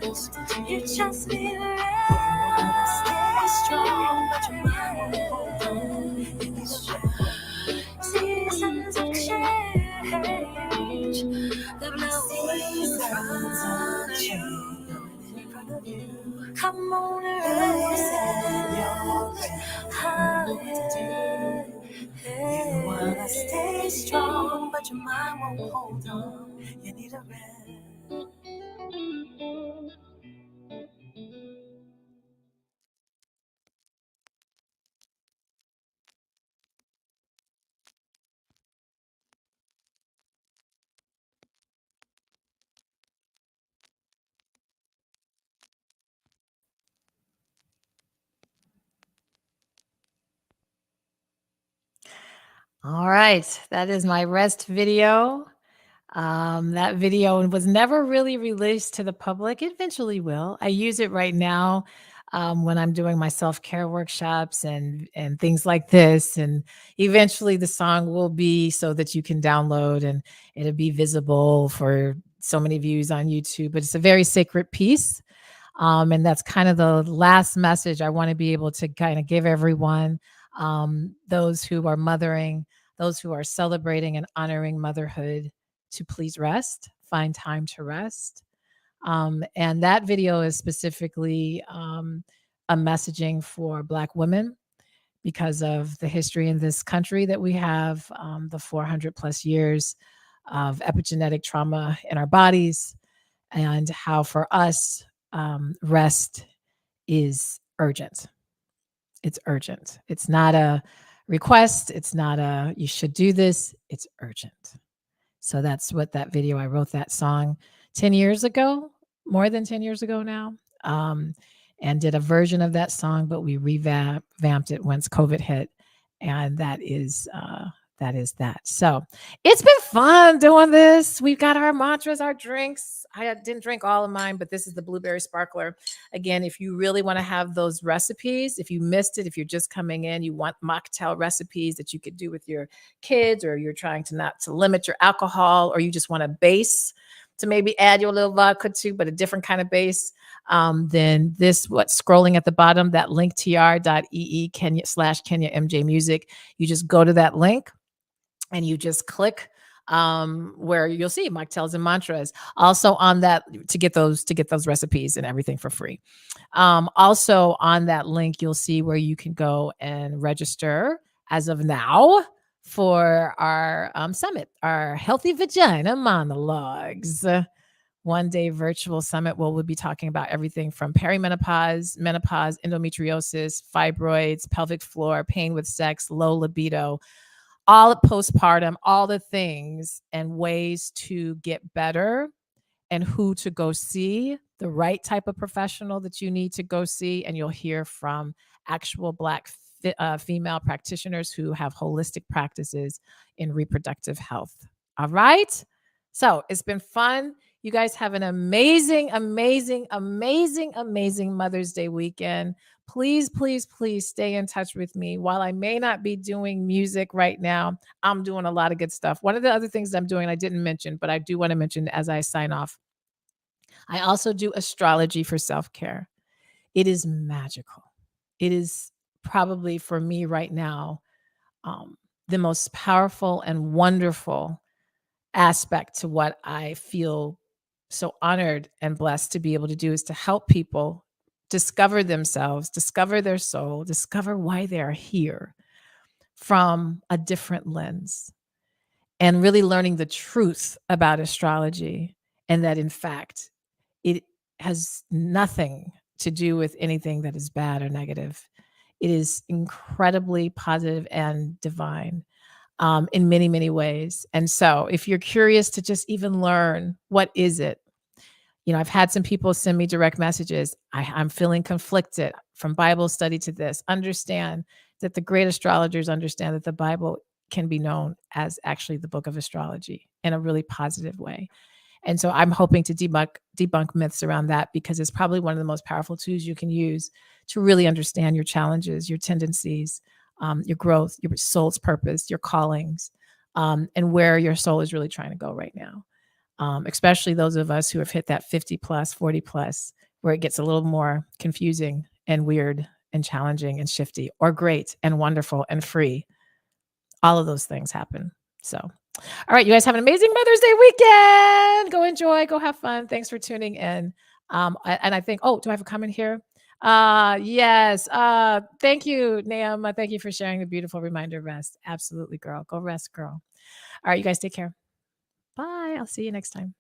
Rest. You just need a rest. Stay strong, but your mind won't hold on. You need a rest. Seasons of change. The blowing front of you. Come on and rest. You wanna stay strong, but your mind won't hold on. You need a rest. All right, that is my rest video. That video was never really released to the public. It eventually will. I use it right now when I'm doing my self-care workshops and things like this. And eventually the song will be so that you can download and it'll be visible for so many views on YouTube. But it's a very sacred piece. And that's kind of the last message I want to be able to kind of give everyone, those who are mothering, those who are celebrating and honoring motherhood, to please rest, find time to rest. And that video is specifically a messaging for Black women because of the history in this country that we have, the 400 plus years of epigenetic trauma in our bodies, and how for us, rest is urgent. It's urgent. It's not a request. It's not a, you should do this. It's urgent. So that's what that video, I wrote that song 10 years ago, more than 10 years ago now, and did a version of that song, but we revamped it once COVID hit. And that is that. So it's been fun doing this. We've got our mantras, our drinks. I didn't drink all of mine, but this is the blueberry sparkler. Again, if you really want to have those recipes, if you missed it, if you're just coming in, you want mocktail recipes that you could do with your kids, or you're trying to not to limit your alcohol, or you just want a base to maybe add your little vodka to, but a different kind of base, then this, what's scrolling at the bottom, that link tr.ee Kenya/Kenya MJ Music, you just go to that link and you just click where you'll see mocktails and mantras. Also on that, to get those recipes and everything for free. Also on that link, you'll see where you can go and register as of now for our summit, our Healthy Vagina Monologues. One-day virtual summit where we'll be talking about everything from perimenopause, menopause, endometriosis, fibroids, pelvic floor, pain with sex, low libido, all postpartum, all the things and ways to get better, and who to go see, the right type of professional that you need to go see. And you'll hear from actual Black female practitioners who have holistic practices in reproductive health. All right. So it's been fun. You guys have an amazing, amazing, amazing, amazing Mother's Day weekend. Please, please, please stay in touch with me. While I may not be doing music right now, I'm doing a lot of good stuff. One of the other things I'm doing, I didn't mention, but I do want to mention as I sign off, I also do astrology for self-care. It is magical. It is probably for me right now, the most powerful and wonderful aspect to what I feel so honored and blessed to be able to do, is to help people discover themselves, discover their soul, discover why they're here from a different lens, and really learning the truth about astrology, and that in fact, it has nothing to do with anything that is bad or negative. It is incredibly positive and divine in many, many ways. And so if you're curious to just even learn, what is it? You know, I've had some people send me direct messages. I'm feeling conflicted from Bible study to this. Understand that the great astrologers understand that the Bible can be known as actually the book of astrology in a really positive way. And so I'm hoping to debunk myths around that, because it's probably one of the most powerful tools you can use to really understand your challenges, your tendencies, your growth, your soul's purpose, your callings, and where your soul is really trying to go right now. Especially those of us who have hit that 50 plus, 40 plus, where it gets a little more confusing and weird and challenging and shifty, or great and wonderful and free. All of those things happen. So, all right, you guys have an amazing Mother's Day weekend. Go enjoy, go have fun. Thanks for tuning in. And I think, oh, do I have a comment here? Yes. Thank you, Naam. Thank you for sharing the beautiful reminder of rest. Absolutely, girl. Go rest, girl. All right, you guys take care. Bye. I'll see you next time.